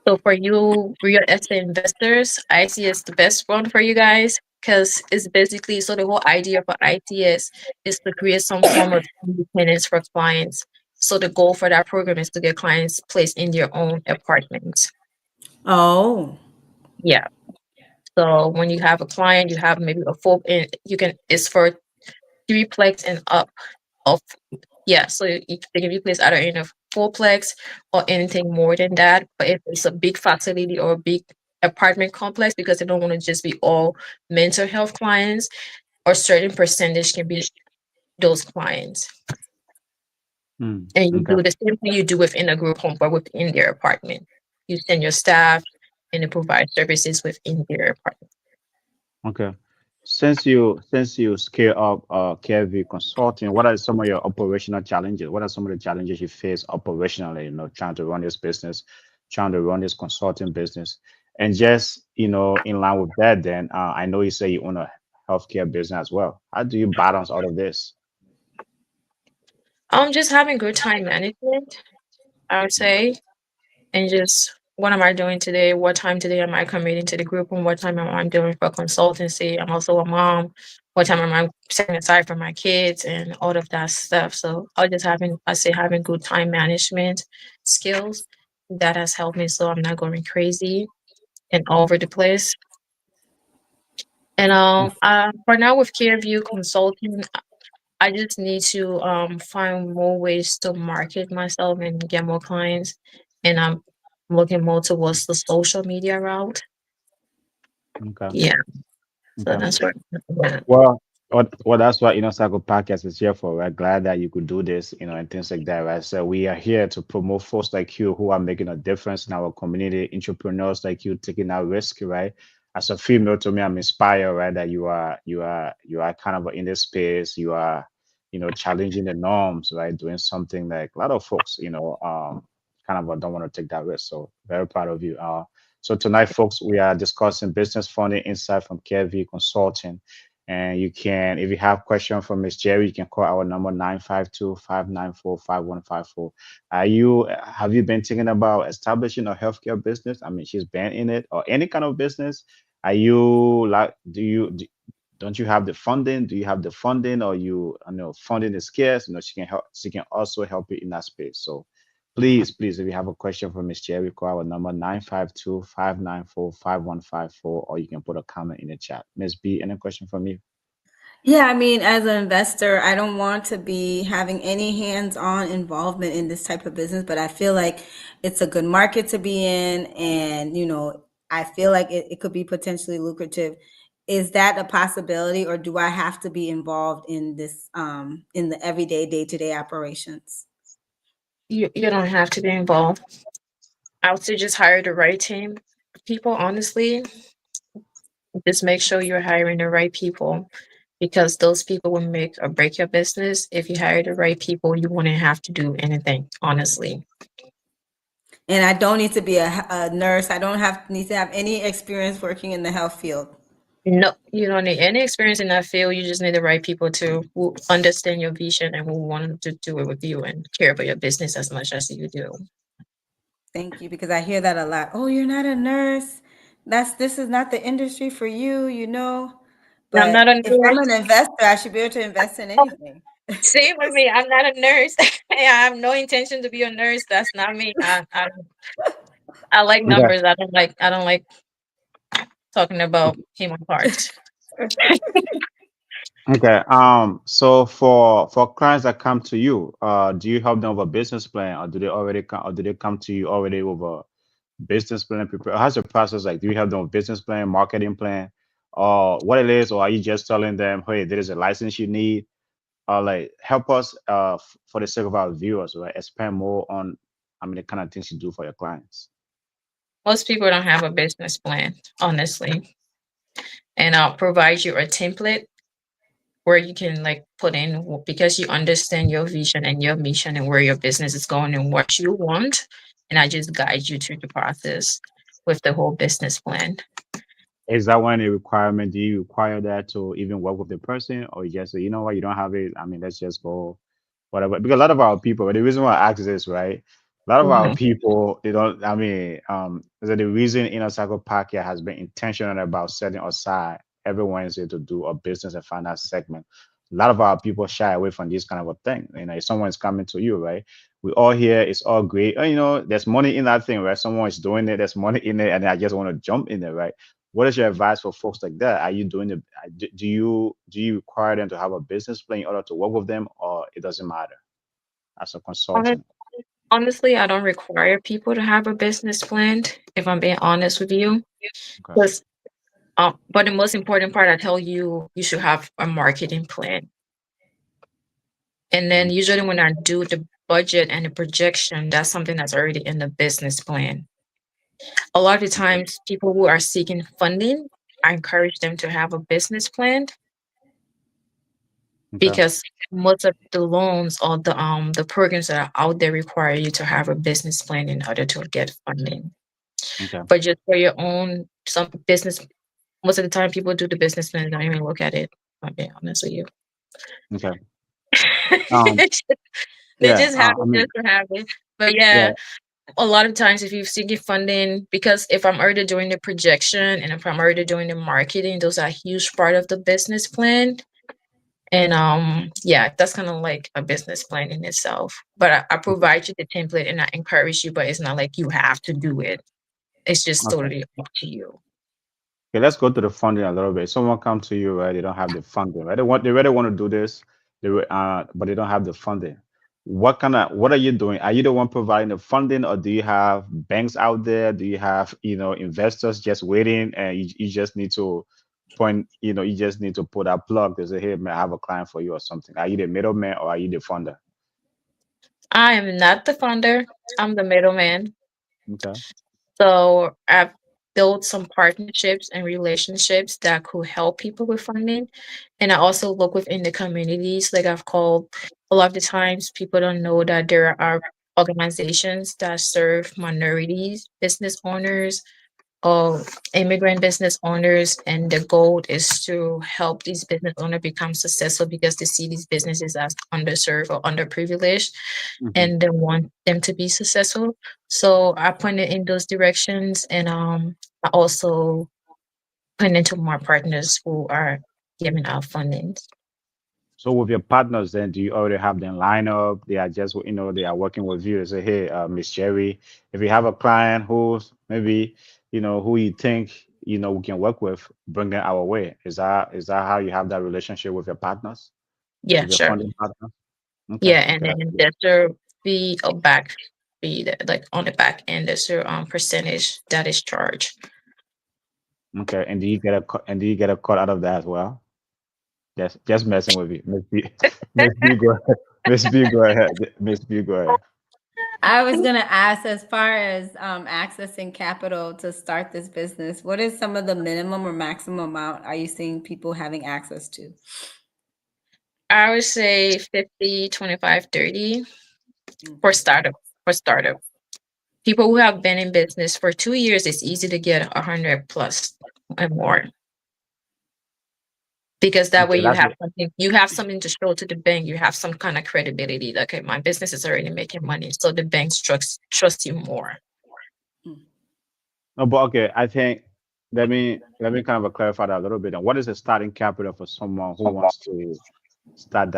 S4: So for you real estate investors, IC is the best one for you guys because it's basically so the whole idea for ITS is to create some form of independence for clients. So the goal for that program is to get clients placed in their own apartments.
S3: Oh.
S4: Yeah. So when you have a client, you have maybe a full and you can it's for threeplex and up of yeah, so they can be placed either in a fourplex or anything more than that. But if it's a big facility or a big apartment complex, because they don't want to just be all mental health clients, or certain percentage can be those clients.
S2: Hmm.
S4: And you
S2: Okay.
S4: do the same thing you do within a group home, but within their apartment. You send your staff and they provide services within their apartment.
S2: Okay. Since you scale up Carevue Consulting, what are some of your operational challenges? What are some of the challenges you face operationally, trying to run this business, trying to run this consulting business? And just, in line with that, then I know you say you own a healthcare business as well. How do you balance all of this?
S4: Just having good time management, I would say, and just what am I doing today? What time today am I committing to the group? And what time am I doing for consultancy? I'm also a mom. What time am I setting aside for my kids and all of that stuff? So I say having good time management skills that has helped me so I'm not going crazy and all over the place. And for now with Carevue Consulting, I just need to find more ways to market myself and get more clients. And I'm looking more towards the social media route.
S2: Okay.
S4: Yeah. So
S2: Okay.
S4: that's where yeah.
S2: Well, that's what Cycle Podcast is here for. We're glad that you could do this, and things like that, right? So we are here to promote folks like you who are making a difference in our community, entrepreneurs like you taking that risk, right? As a female, to me, I'm inspired, right? That you are kind of in this space. You are, challenging the norms, right? Doing something like a lot of folks, kind of don't want to take that risk. So very proud of you. So tonight, folks, we are discussing business funding insight from KV Consulting. And you can, if you have questions for Miss Jerry, you can call our number 952-594-5154. Have you been thinking about establishing a healthcare business? I mean, she's been in it or any kind of business. Are you like, don't you have the funding? Do you have the funding, or I know funding is scarce? She can help. She can also help you in that space. So please, if you have a question for Miss Cherry, call our number 952-594-5154, or you can put a comment in the chat. Miss B, any question for me?
S3: Yeah, I mean, as an investor, I don't want to be having any hands-on involvement in this type of business, but I feel like it's a good market to be in, and I feel like it could be potentially lucrative. Is that a possibility, or do I have to be involved in this in the everyday, day-to-day operations?
S4: You don't have to be involved. I would say just hire the right team of people, honestly. Just make sure you're hiring the right people, because those people will make or break your business. If you hire the right people, you wouldn't have to do anything, honestly.
S3: And I don't need to be a nurse. I don't need to have any experience working in the health field.
S4: No, you don't need any experience in that field. You just need the right people who understand your vision and who want to do it with you and care about your business as much as you do.
S3: Thank you, because I hear that a lot. Oh, you're not a nurse. This is not the industry for you.
S4: I'm
S3: But
S4: not a
S3: if I'm
S4: nurse.
S3: an investor, I should be able to invest in
S4: Oh,
S3: anything.
S4: same with me. I'm not a nurse. I have no intention to be a nurse. That's not me. I like
S2: Okay.
S4: numbers. I don't like talking about human parts.
S2: Okay. So for clients that come to you, do you help them with a business plan, or do they come to you already with a business plan prepared? How's the process like? Do you help them with business plan, marketing plan, or what it is, or are you just telling them, hey, there is a license you need? Like, help us for the sake of our viewers, right? Expand more on, the kind of things you do for your clients.
S4: Most people don't have a business plan, honestly. And I'll provide you a template where you can like put in, because you understand your vision and your mission and where your business is going and what you want. And I just guide you through the process with the whole business plan.
S2: Is that one a requirement? Do you require that to even work with the person, or you just say, you know what, you don't have it? Let's just go whatever. Because a lot of our people, the reason why I ask this, right? A lot of our
S4: Mhm.
S2: people, they don't. So the reason Inner Circle Podcast has been intentional about setting aside every Wednesday to do a business and finance segment. A lot of our people shy away from this kind of a thing. If someone's coming to you, right? We all here, it's all great. There's money in that thing, right? Someone is doing it, there's money in it, and I just want to jump in there, right? What is your advice for folks like that? Are you doing do you require them to have a business plan in order to work with them, or it doesn't matter as a
S4: Hon-
S2: consultant?
S4: Honestly, I don't require people to have a business plan, if I'm being honest with you.
S2: Okay.
S4: Because but the most important part, I tell you, you should have a marketing plan. And then
S2: Mhm.
S4: usually when I do the budget and the projection, that's something that's already in the business plan. A lot of the times, people who are seeking funding, I encourage them to have a business plan,
S2: Okay.
S4: because most of the loans or the programs that are out there require you to have a business plan in order to get funding.
S2: Okay.
S4: But just for your own some business, most of the time people do the business plan and don't even look at it. I'll be honest with you.
S2: Okay. Um.
S4: They
S2: Yeah.
S4: just have it just to have it. But
S2: Yeah.
S4: yeah, a lot of times if you seek funding, because if I'm already doing the projection and if I'm already doing the marketing, those are a huge part of the business plan. And yeah, that's kind of like a business plan in itself. But I
S2: Okay.
S4: provide you the template and I encourage you, but it's not like you have to do it. It's just
S2: Okay.
S4: totally up to you.
S2: Okay, let's go to the funding a little bit. Someone come to you, right? They don't have the funding, right? They really want to do this, but they don't have the funding. What are you doing? Are you the one providing the funding, or do you have banks out there? Do you have, investors just waiting, and you just need to you just need to put that plug to say, hey, man, I have a client for you or something. Are you the middleman, or are you the funder?
S4: I am not the founder. I'm the middleman.
S2: Okay.
S4: So I've built some partnerships and relationships that could help people with funding. And I also look within the communities. Like I've called a lot of the times, people don't know that there are organizations that serve minorities, business owners, of immigrant business owners, and the goal is to help these business owners become successful because they see these businesses as underserved or underprivileged,
S2: Hmm.
S4: and they want them to be successful. So I pointed in those directions, and I also and into more partners who are giving out funding.
S2: So with your partners, then do you already have them line up? They are just, they are working with you. They say, hey, Miss Jerry, if you have a client who's maybe, who you think, we can work with, bring them our way. Is that how you have that relationship with your partners,
S4: Yeah,
S2: with your
S4: sure.
S2: funding partners? Okay,
S4: Yeah, and
S2: okay, that's
S4: then
S2: good.
S4: there's a fee, a back fee that, like on the back end, there's a percentage that is charged.
S2: Okay, and do you get a cut out of that as well? Just messing with you, Miss B. Miss B, go ahead. Miss B, go ahead. Miss B, go ahead.
S3: I was gonna ask, as far as accessing capital to start this business, what is some of the minimum or maximum amount are you seeing people having access to?
S4: I would say 50, 25, 30 for
S3: Okay.
S4: startup. For startup, people who have been in business for 2 years, it's easy to get 100 plus and more, because that way
S2: Okay, that's it.
S4: you have something to show to the bank. You have some kind of credibility. Like, okay, my business is already making money, so the banks trust you more.
S3: Mm.
S2: No, but okay, I think let me kind of clarify that a little bit. And what is the starting capital for someone who wants to start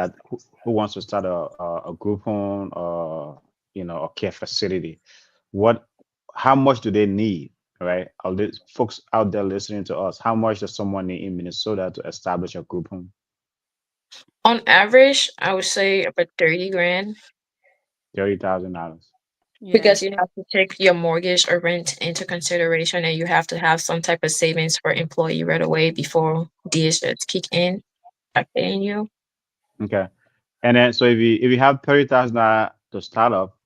S2: who wants to start a group home or a care facility? What how much do they need? Right? All these folks out there listening to us, how much does someone need in Minnesota to establish a group home?
S4: On average, I would say about 30 grand,
S2: $30,000.
S3: Yeah.
S4: because you have to take your mortgage or rent into consideration, and you have to have some type of savings for employee right away before DHS kick in by paying you.
S2: Okay. And then so if you have $30,000 to start up,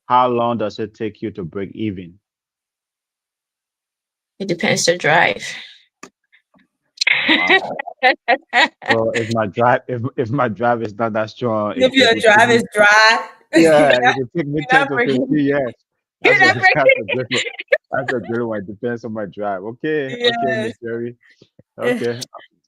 S2: how long does it take you to break even?
S4: It depends the drive.
S2: Wow. So if my drive is not that strong,
S3: If
S2: it
S3: your
S2: could take
S3: drive
S2: me,
S3: is dry,
S2: yeah, it could take me
S3: you're
S2: 10
S3: not
S2: to
S3: bringing.
S2: 15 years.
S4: You're
S2: That's a
S4: not
S2: that's a
S4: breaking.
S2: good one. That's a good one. It depends on my drive. Okay, okay, Miss
S3: Yes.
S2: Jerry.
S3: If
S2: Okay.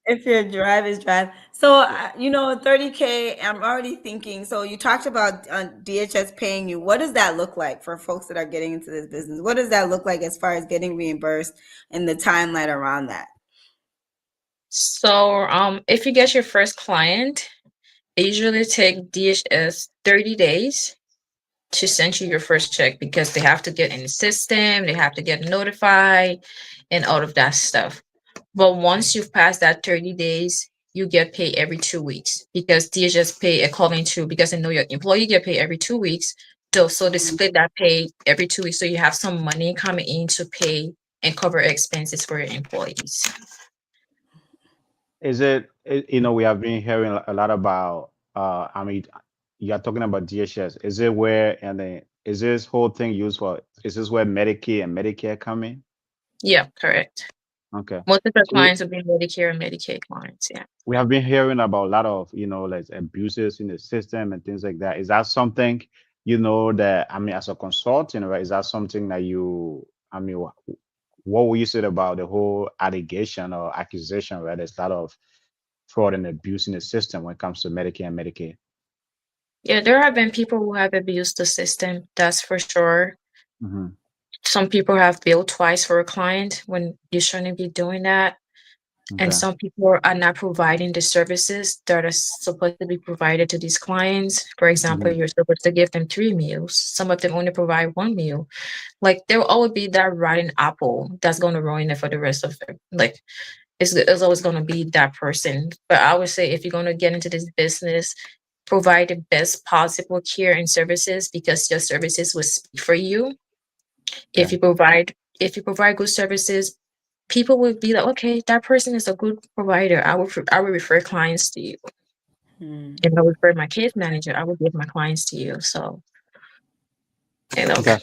S3: if your drive is dry. So,
S2: Yeah.
S3: 30K, I'm already thinking. So you talked about DHS paying you. What does that look like for folks that are getting into this business? What does that look like as far as getting reimbursed and the timeline around that?
S4: So, if you get your first client, it usually take DHS 30 days to send you your first check, because they have to get in the system, they have to get notified, and all of that stuff. But once you've passed that 30 days, you get paid every 2 weeks, because DHS pay according to, because they know your employee get paid every 2 weeks. So they split that pay every 2 weeks. So you have some money coming in to pay and cover expenses for your employees.
S2: We have been hearing a lot about you're talking about DHS. Is it where and then is this whole thing used for is this where Medicaid and Medicare come in?
S4: Yeah, correct.
S2: Okay.
S4: Most of the
S2: So
S4: clients will be Medicare and Medicaid clients. Yeah.
S2: we have been hearing about a lot of like abuses in the system and things like that. Is that something that as a consultant, right? Is that something that what will you say about the whole allegation or accusation, right? There's a lot of fraud and abuse in the system when it comes to Medicare and Medicaid.
S4: Yeah, there have been people who have abused the system, that's for sure.
S2: Hmm.
S4: Some people have billed twice for a client when you shouldn't be doing that. And
S2: Okay.
S4: some people are not providing the services that are supposed to be provided to these clients. For example,
S2: Hmm.
S4: you're supposed to give them 3 meals. Some of them only provide 1 meal. Like, there will always be that rotten apple that's going to ruin it for the rest of it. Like, it's always going to be that person. But I would say, if you're going to get into this business, provide the best possible care and services, because your services will speak for you.
S2: Okay.
S4: If you provide good services, people will be like, okay, that person is a good provider. I will refer clients to you.
S3: Hmm.
S4: And I will refer my case manager. I will give my clients to you. So, you know.
S2: Okay.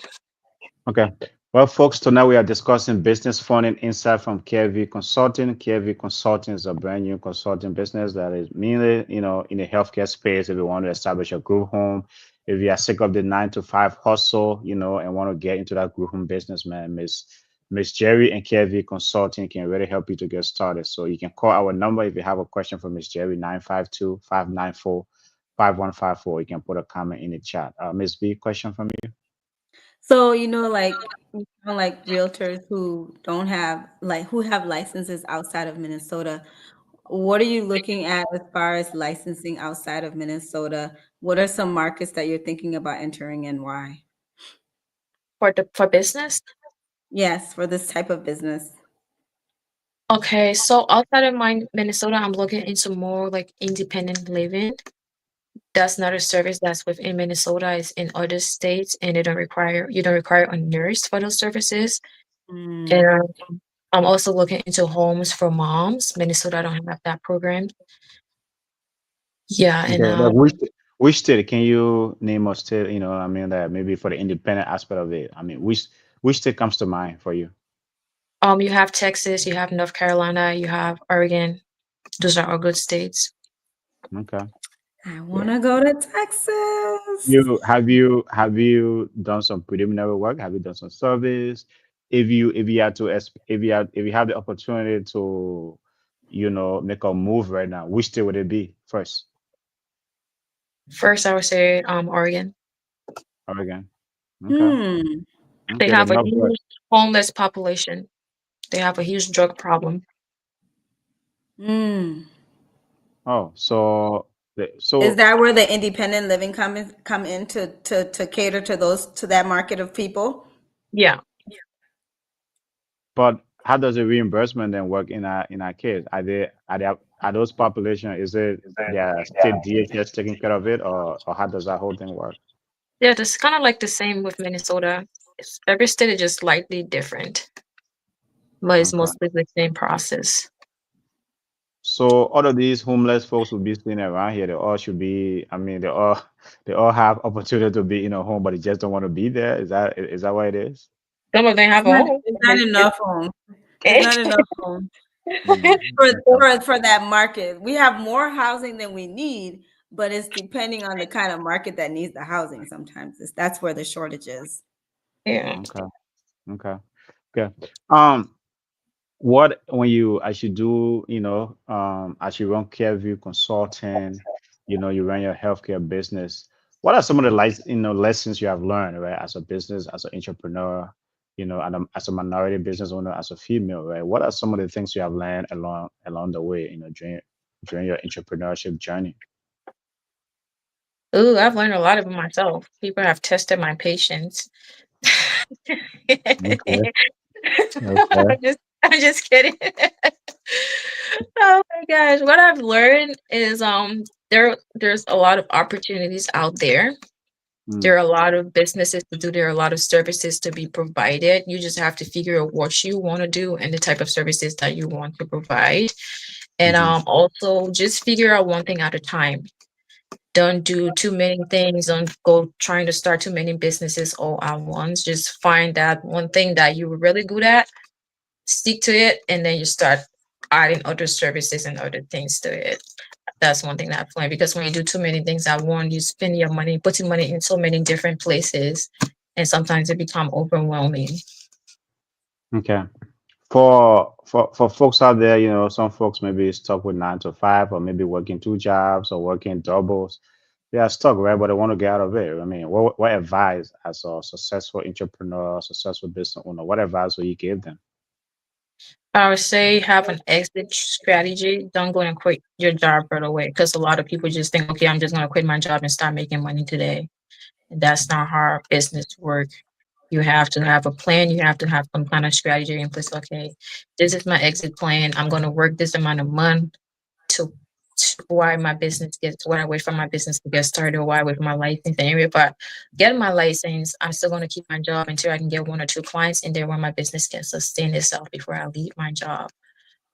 S2: Okay. Well, folks, tonight we are discussing business funding insight from Carevue Consulting. Carevue Consulting is a brand new consulting business that is mainly, in the healthcare space. If you want to establish a group home, if you are sick of the 9 to 5 hustle, and want to get into that group home business, man, Miss Jerry and Carevue Consulting can really help you to get started. So you can call our number if you have a question for Miss Jerry, 952-594-5154. You can put a comment in the chat. Miss B, question from you.
S3: So, like realtors who don't have who have licenses outside of Minnesota. What are you looking at as far as licensing outside of Minnesota? What are some markets that you're thinking about entering and why?
S4: For business.
S3: Yes, for this type of business.
S4: Okay, so outside of Minnesota, I'm looking into more like independent living. That's not a service that's within Minnesota. It's in other states, and you don't require a nurse for those services. And
S3: Mm.
S4: I'm also looking into homes for moms. Minnesota don't have that program. Yeah, and
S2: Okay, like which state can you name a state, I mean that maybe for the independent aspect of it. I mean, which state comes to mind for you?
S4: you have Texas, you have North Carolina, you have Oregon. Those are all good states.
S2: Okay.
S3: I
S2: Yeah.
S3: want to go to Texas.
S2: Have you done some preliminary work? Have you done some surveys? If you had to if you have the opportunity to, make a move right now, which state would it be first?
S4: First, I would say Oregon.
S2: Oregon. Okay.
S3: Hmm.
S4: They
S2: Okay. The
S4: have a
S2: Northwest.
S4: huge homeless population. They have a huge drug problem.
S3: Hmm.
S2: Oh, so
S3: Is
S2: so
S3: that where the independent living come in to cater to that market of people?
S4: Yeah.
S2: but how does the reimbursement then work in our case? Are those population, is it their state DHS taking care of it, or how does that whole thing work?
S4: Yeah, it's kind of like the same with Minnesota. Every state is just slightly different, but it's
S2: Okay.
S4: mostly the same process.
S2: So all of these homeless folks will be sitting around here. They all should be. I mean, they all have opportunity to be in a home, but they just don't want to be there. Is that what it is?
S4: Some of them
S3: It's
S4: have a
S3: not,
S4: home.
S3: it's not enough home. It's not
S4: It's-
S3: enough home
S2: Mm,
S3: for,
S2: okay.
S3: for that market. We have more housing than we need, but it's depending on the kind of market that needs the housing. Sometimes that's where the shortage is.
S4: yeah.
S2: Okay. Okay. Okay. Um, what when you as you do, as you run Carevue Consulting, you run your healthcare business, what are some of the lessons you have learned, right, as a business, as an entrepreneur, and as a minority business owner, as a female, right? What are some of the things you have learned along the way, during your entrepreneurship journey?
S4: Ooh, I've learned a lot of it myself. People have tested my patience.
S2: Okay. Okay.
S4: I'm just kidding. Oh my gosh. What I've learned is there's a lot of opportunities out there.
S2: Mm,
S4: There are a lot of businesses to do, there are a lot of services to be provided. You just have to figure out what you want to do and the type of services that you want to provide. And
S2: mhm.
S4: also just figure out one thing at a time. Don't do too many things. Don't go trying to start too many businesses all at once. Just find that one thing that you're really good at, stick to it, and then you start adding other services and other things to it. That's one thing that I've learned, because when you do too many things at once, you spend your money, putting money in so many different places, and sometimes it become overwhelming.
S2: Okay. For folks out there, some folks maybe stuck with 9 to 5, or maybe working two jobs or working doubles. They are stuck, right? But they want to get out of it. I mean, what advice as a successful entrepreneur, successful business owner, what advice will you give them?
S4: I would say have an exit strategy. Don't go and quit your job right away, because a lot of people just think, okay, I'm just going to quit my job and start making money today. And that's not how business work. You have to have a plan. You have to have some kind of strategy in place. Okay, this is my exit plan. I'm going to work this amount of month to, why my business gets, why I wait for my business to get started, or why I wait for my license. And if I get my license, I'm still going to keep my job until I can get one or two clients in there where my business can sustain itself before I leave my job.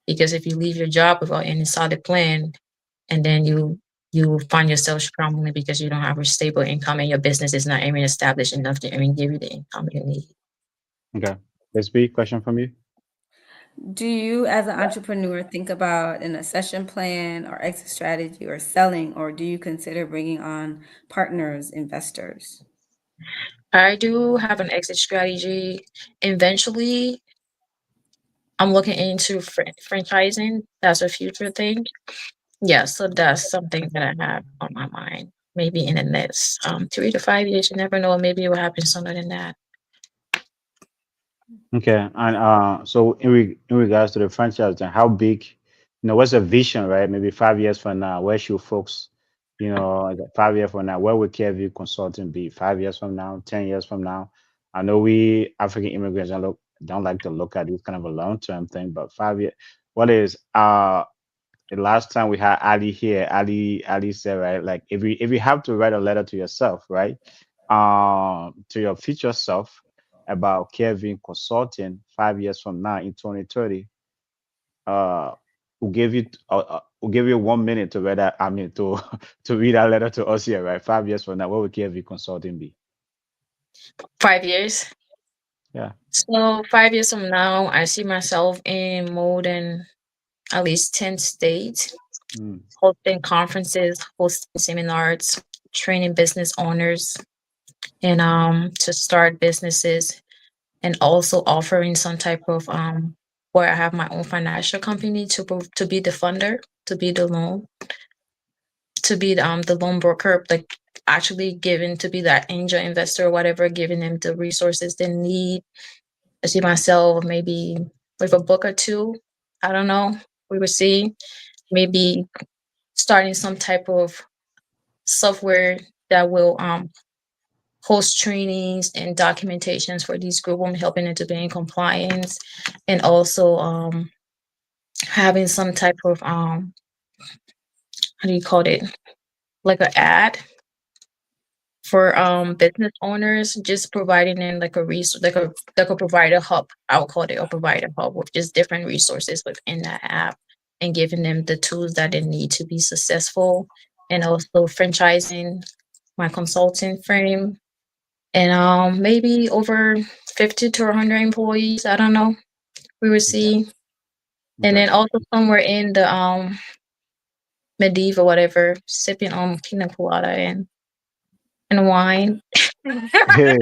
S4: Because if you leave your job without any solid plan, and then you find yourself scrambling because you don't have a stable income and your business is not even established enough to even give you the income you need.
S2: Okay. SB, question from you.
S3: Do you, as an entrepreneur, think about an accession plan or exit strategy or selling, or do you consider bringing on partners, investors?
S4: I do have an exit strategy. Eventually, I'm looking into franchising. That's a future thing. Yeah, so that's something that I have on my mind. Maybe in the next 3 to 5 years, you never know. Maybe it will happen sooner than that.
S2: Okay, and so in regards to the franchise, then how big, what's the vision, right? Maybe 5 years from now, where should folks, like 5 years from now, where will Carevue Consulting be? 5 years from now, 10 years from now? I know we African immigrants don't like to look at this kind of a long term thing, but 5 years, what is the last time we had Ali here, Ali said, right, like if you have to write a letter to yourself, right, to your future self about Kevin Consulting 5 years from now in 2030, uh we'll give you 1 minute to read that. I mean, to to read that letter to us here, right? 5 years from now, what will Kevin Consulting be?
S4: 5 years.
S2: Yeah.
S4: So 5 years from now, I see myself in more than at least 10 states,
S2: Mm,
S4: hosting conferences, hosting seminars, training business owners, and to start businesses, and also offering some type of where I have my own financial company to be the funder, to be the loan, to be the loan broker, like actually giving to be that angel investor or whatever, giving them the resources they need. I see myself maybe with a book or two. I don't know. We will see. Maybe starting some type of software that will host trainings and documentations for these group. I'm helping them to be in compliance, and also having some type of how do you call it, like an ad for business owners, just providing them like a resource, like a provider hub. I would call it a provider hub with just different resources within that app, and giving them the tools that they need to be successful. And also franchising my consulting frame, and maybe over 50 to 100 employees. I don't know. We will
S2: okay.
S4: see. And
S2: Okay.
S4: then also somewhere in the medieval whatever, sipping on pina colada and wine.
S2: Hey,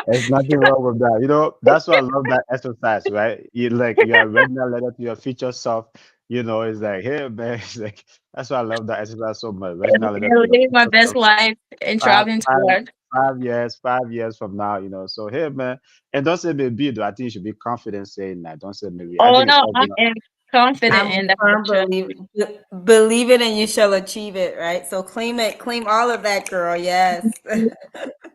S2: there's nothing wrong with that. That's why I love that exercise, right? You are writing a letter to your future self. It's like, hey man, it's like that's why I love that exercise so much. Writing a letter to your
S4: Living my
S2: future
S4: best
S2: self
S4: life and
S2: five,
S4: traveling to
S2: five,
S4: work.
S2: 5 years, 5 years from now. So hey man, and don't say maybe though. I think you should be confident saying that. Don't say maybe. I
S4: Oh
S2: think it's
S4: no,
S2: all
S4: I
S2: gonna.
S4: am confident
S3: I'm a
S4: in that
S3: firm
S4: picture.
S3: believer. Believe it and you shall achieve it, right? So claim it, claim all of that, girl. Yes.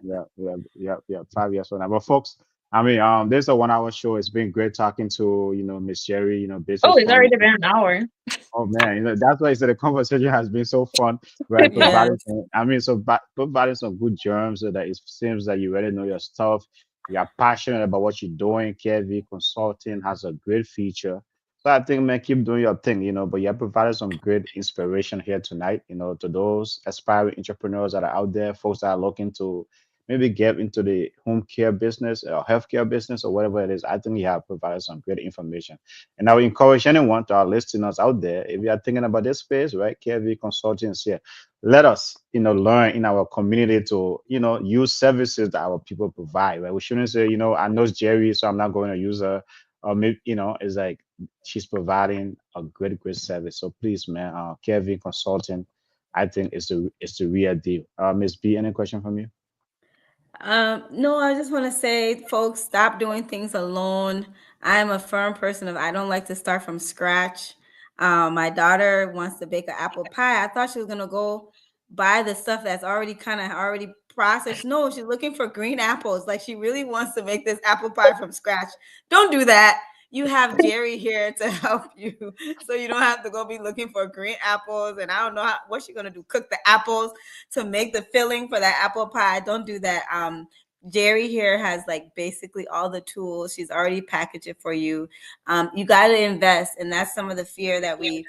S2: Yeah, yeah, yeah, yeah. 5 years from now. But folks, I mean, this is a 1 hour show. It's been great talking to Miss Jerry.
S4: Oh,
S2: Business
S4: it's
S2: fund.
S4: already been an hour.
S2: Oh man, that's why I said the conversation has been so fun, right?
S3: Yes.
S2: Providing some good germs so that it seems that you really know your stuff. You are passionate about what you're doing. KV Consulting has a great feature. So I think, man, keep doing your thing, but you have provided some great inspiration here tonight, to those aspiring entrepreneurs that are out there, folks that are looking to maybe get into the home care business or healthcare business or whatever it is. I think you have provided some great information. And I would encourage anyone to our listeners out there, if you are thinking about this space, right? KV Consulting is here. Let us, learn in our community to, use services that our people provide, right? We shouldn't say, I know Jerry, so I'm not going to use her. Or maybe, it's like she's providing a great, great service. So please, man, KV Consulting, I think is the real deal. Miss B, any question from you?
S3: No, I just want to say, folks, stop doing things alone. I am a firm person of I don't like to start from scratch. My daughter wants to bake an apple pie. I thought she was gonna go buy the stuff that's already kind of already processed. No, she's looking for green apples. Like she really wants to make this apple pie from scratch. Don't do that. You have Jerry here to help you, so you don't have to go be looking for green apples. And I don't know what she's gonna do. Cook the apples to make the filling for that apple pie. Don't do that. Jerry here has like basically all the tools. She's already packaged it for you. You got to invest, and that's some of the fear that we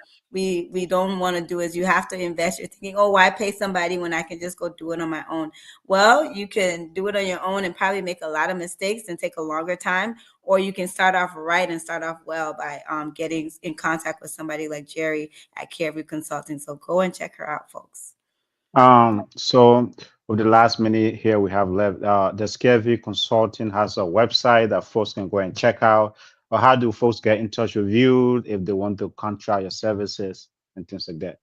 S3: don't want to do is you have to invest. You're thinking, oh, why pay somebody when I can just go do it on my own? Well, you can do it on your own and probably make a lot of mistakes and take a longer time, or you can start off right and start off well by getting in contact with somebody like Jerry at Carevue Consulting. So go and check her out, folks.
S2: So with the last minute here we have left, the Carevue Consulting has a website that folks can go and check out. Or how do folks get in touch with you if they want to contract your services and things like that?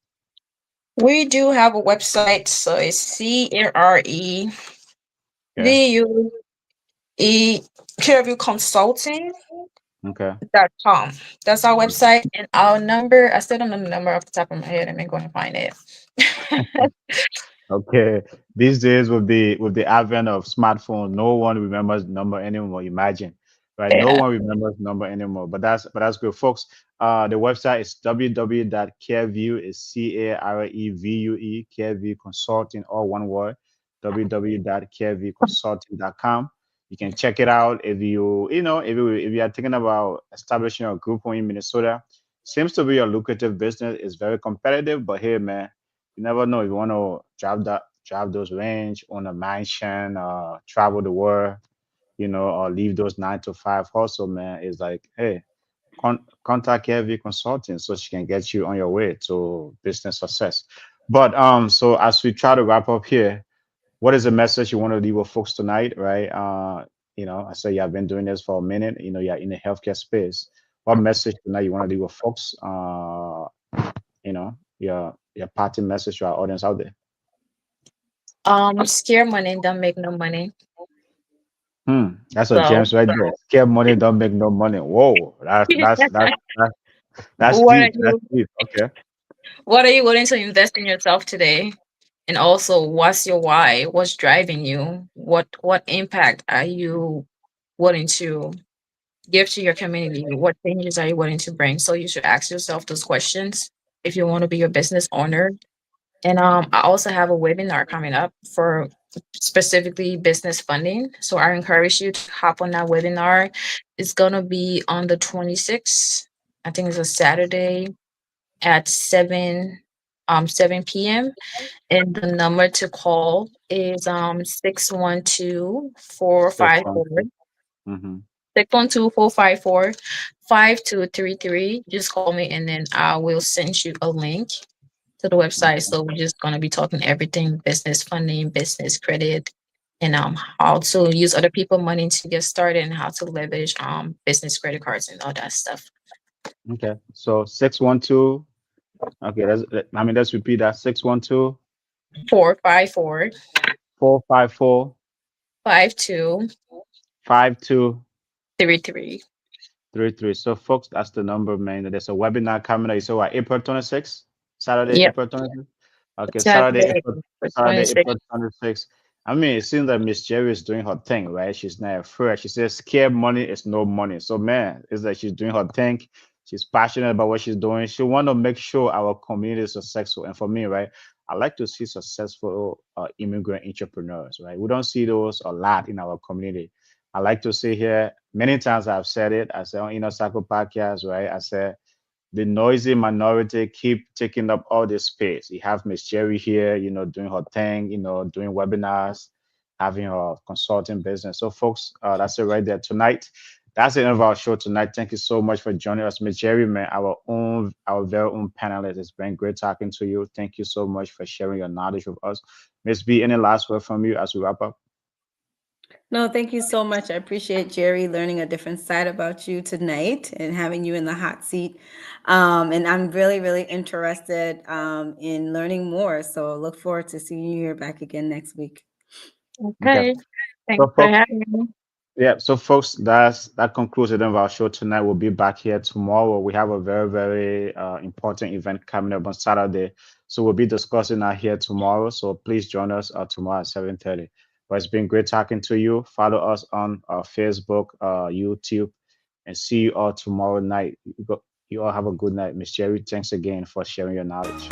S4: We do have a website, so it's CREVUE Carevue Consulting.
S2: Okay.
S4: .com. That's our website. And our number, I still don't know the number off the top of my head. I'm going to find it.
S2: Okay. These days with the advent of smartphone, no one remembers number anymore. Imagine, right? No
S4: Yeah.
S2: one remembers number anymore. But that's good, folks. The website is www.carevue is CAREVUE Carevue Consulting, all one word. www.carevueconsulting.com. You can check it out if if you are thinking about establishing a group home in Minnesota. Seems to be a lucrative business. It's very competitive, but hey, man, you never know if you want to drive those range, own a mansion, travel the world, or leave those 9 to 5 hustle, man. It's like, hey, contact Heavy Consulting so she can get you on your way to business success. But so as we try to wrap up here, what is the message you want to leave with folks tonight, right? I say you have been doing this for a minute, you're in the healthcare space. What message tonight you want to leave with folks? Your party message to our audience out there.
S4: Scare money don't make no money.
S2: That's a
S4: So
S2: gems right there. Scare money don't make no money. Whoa, that's
S4: what are
S2: deep. That's
S4: you
S2: deep. Okay.
S4: what are you willing to invest in yourself today? And also, what's your why? What's driving you? What impact are you willing to give to your community? What changes are you willing to bring? So you should ask yourself those questions if you want to be a business owner. And I also have a webinar coming up for specifically business funding. So I encourage you to hop on that webinar. It's gonna be on the 26th. I think it's a Saturday at 7 p.m. And the number to call is 612 four
S2: Six
S4: five
S2: one
S4: four
S2: two. Mm-hmm.
S4: 612-454-5233. Just call me and then I will send you a link to the website.
S2: Okay.
S4: So we're just gonna be talking everything business funding, business credit, and how to use other people money to get started and how to leverage business credit cards and all that stuff.
S2: Okay. So 612. Okay, let's repeat that. 612
S4: 454
S2: 454
S4: 5233.
S2: 5233. So folks, that's the number, man. There's a webinar coming up. So what, April 26th? Saturday,
S4: Yep.
S2: April 26th? Okay,
S4: Saturday,
S2: Saturday,
S4: 26.
S2: April 26th. I mean, it seems that Miss Jerry is doing her thing, right? She's not afraid. She says, "Scared money is no money." So, man, it's like she's doing her thing. She's passionate about what she's doing. She want to make sure our community is successful. And for me, right, I like to see successful immigrant entrepreneurs, right? We don't see those a lot in our community. I like to see here many times I've said it. I said on Inner Circle podcast, right? I said the noisy minority keep taking up all this space. You have Miss Jerry here, doing her thing, doing webinars, having her consulting business. So, folks, that's it right there tonight. That's the end of our show tonight. Thank you so much for joining us, Miss Jerry, man. Our very own panelist. It's been great talking to you. Thank you so much for sharing your knowledge with us. Miss B, any last word from you as we wrap up?
S3: No, thank you so much. I appreciate Jerry learning a different side about you tonight and having you in the hot seat. And I'm really, really interested in learning more. So look forward to seeing you here back again next week.
S2: Okay.
S4: Okay.
S2: So,
S4: Thanks for
S2: folks,
S4: having me.
S2: yeah, so folks, that concludes the end of our show tonight. We'll be back here tomorrow. We have a very, very important event coming up on Saturday. So we'll be discussing that here tomorrow. So please join us tomorrow at 7:30. But it's been great talking to you. Follow us on Facebook, YouTube, and see you all tomorrow night. You all have a good night. Miss Jerry, thanks again for sharing your knowledge.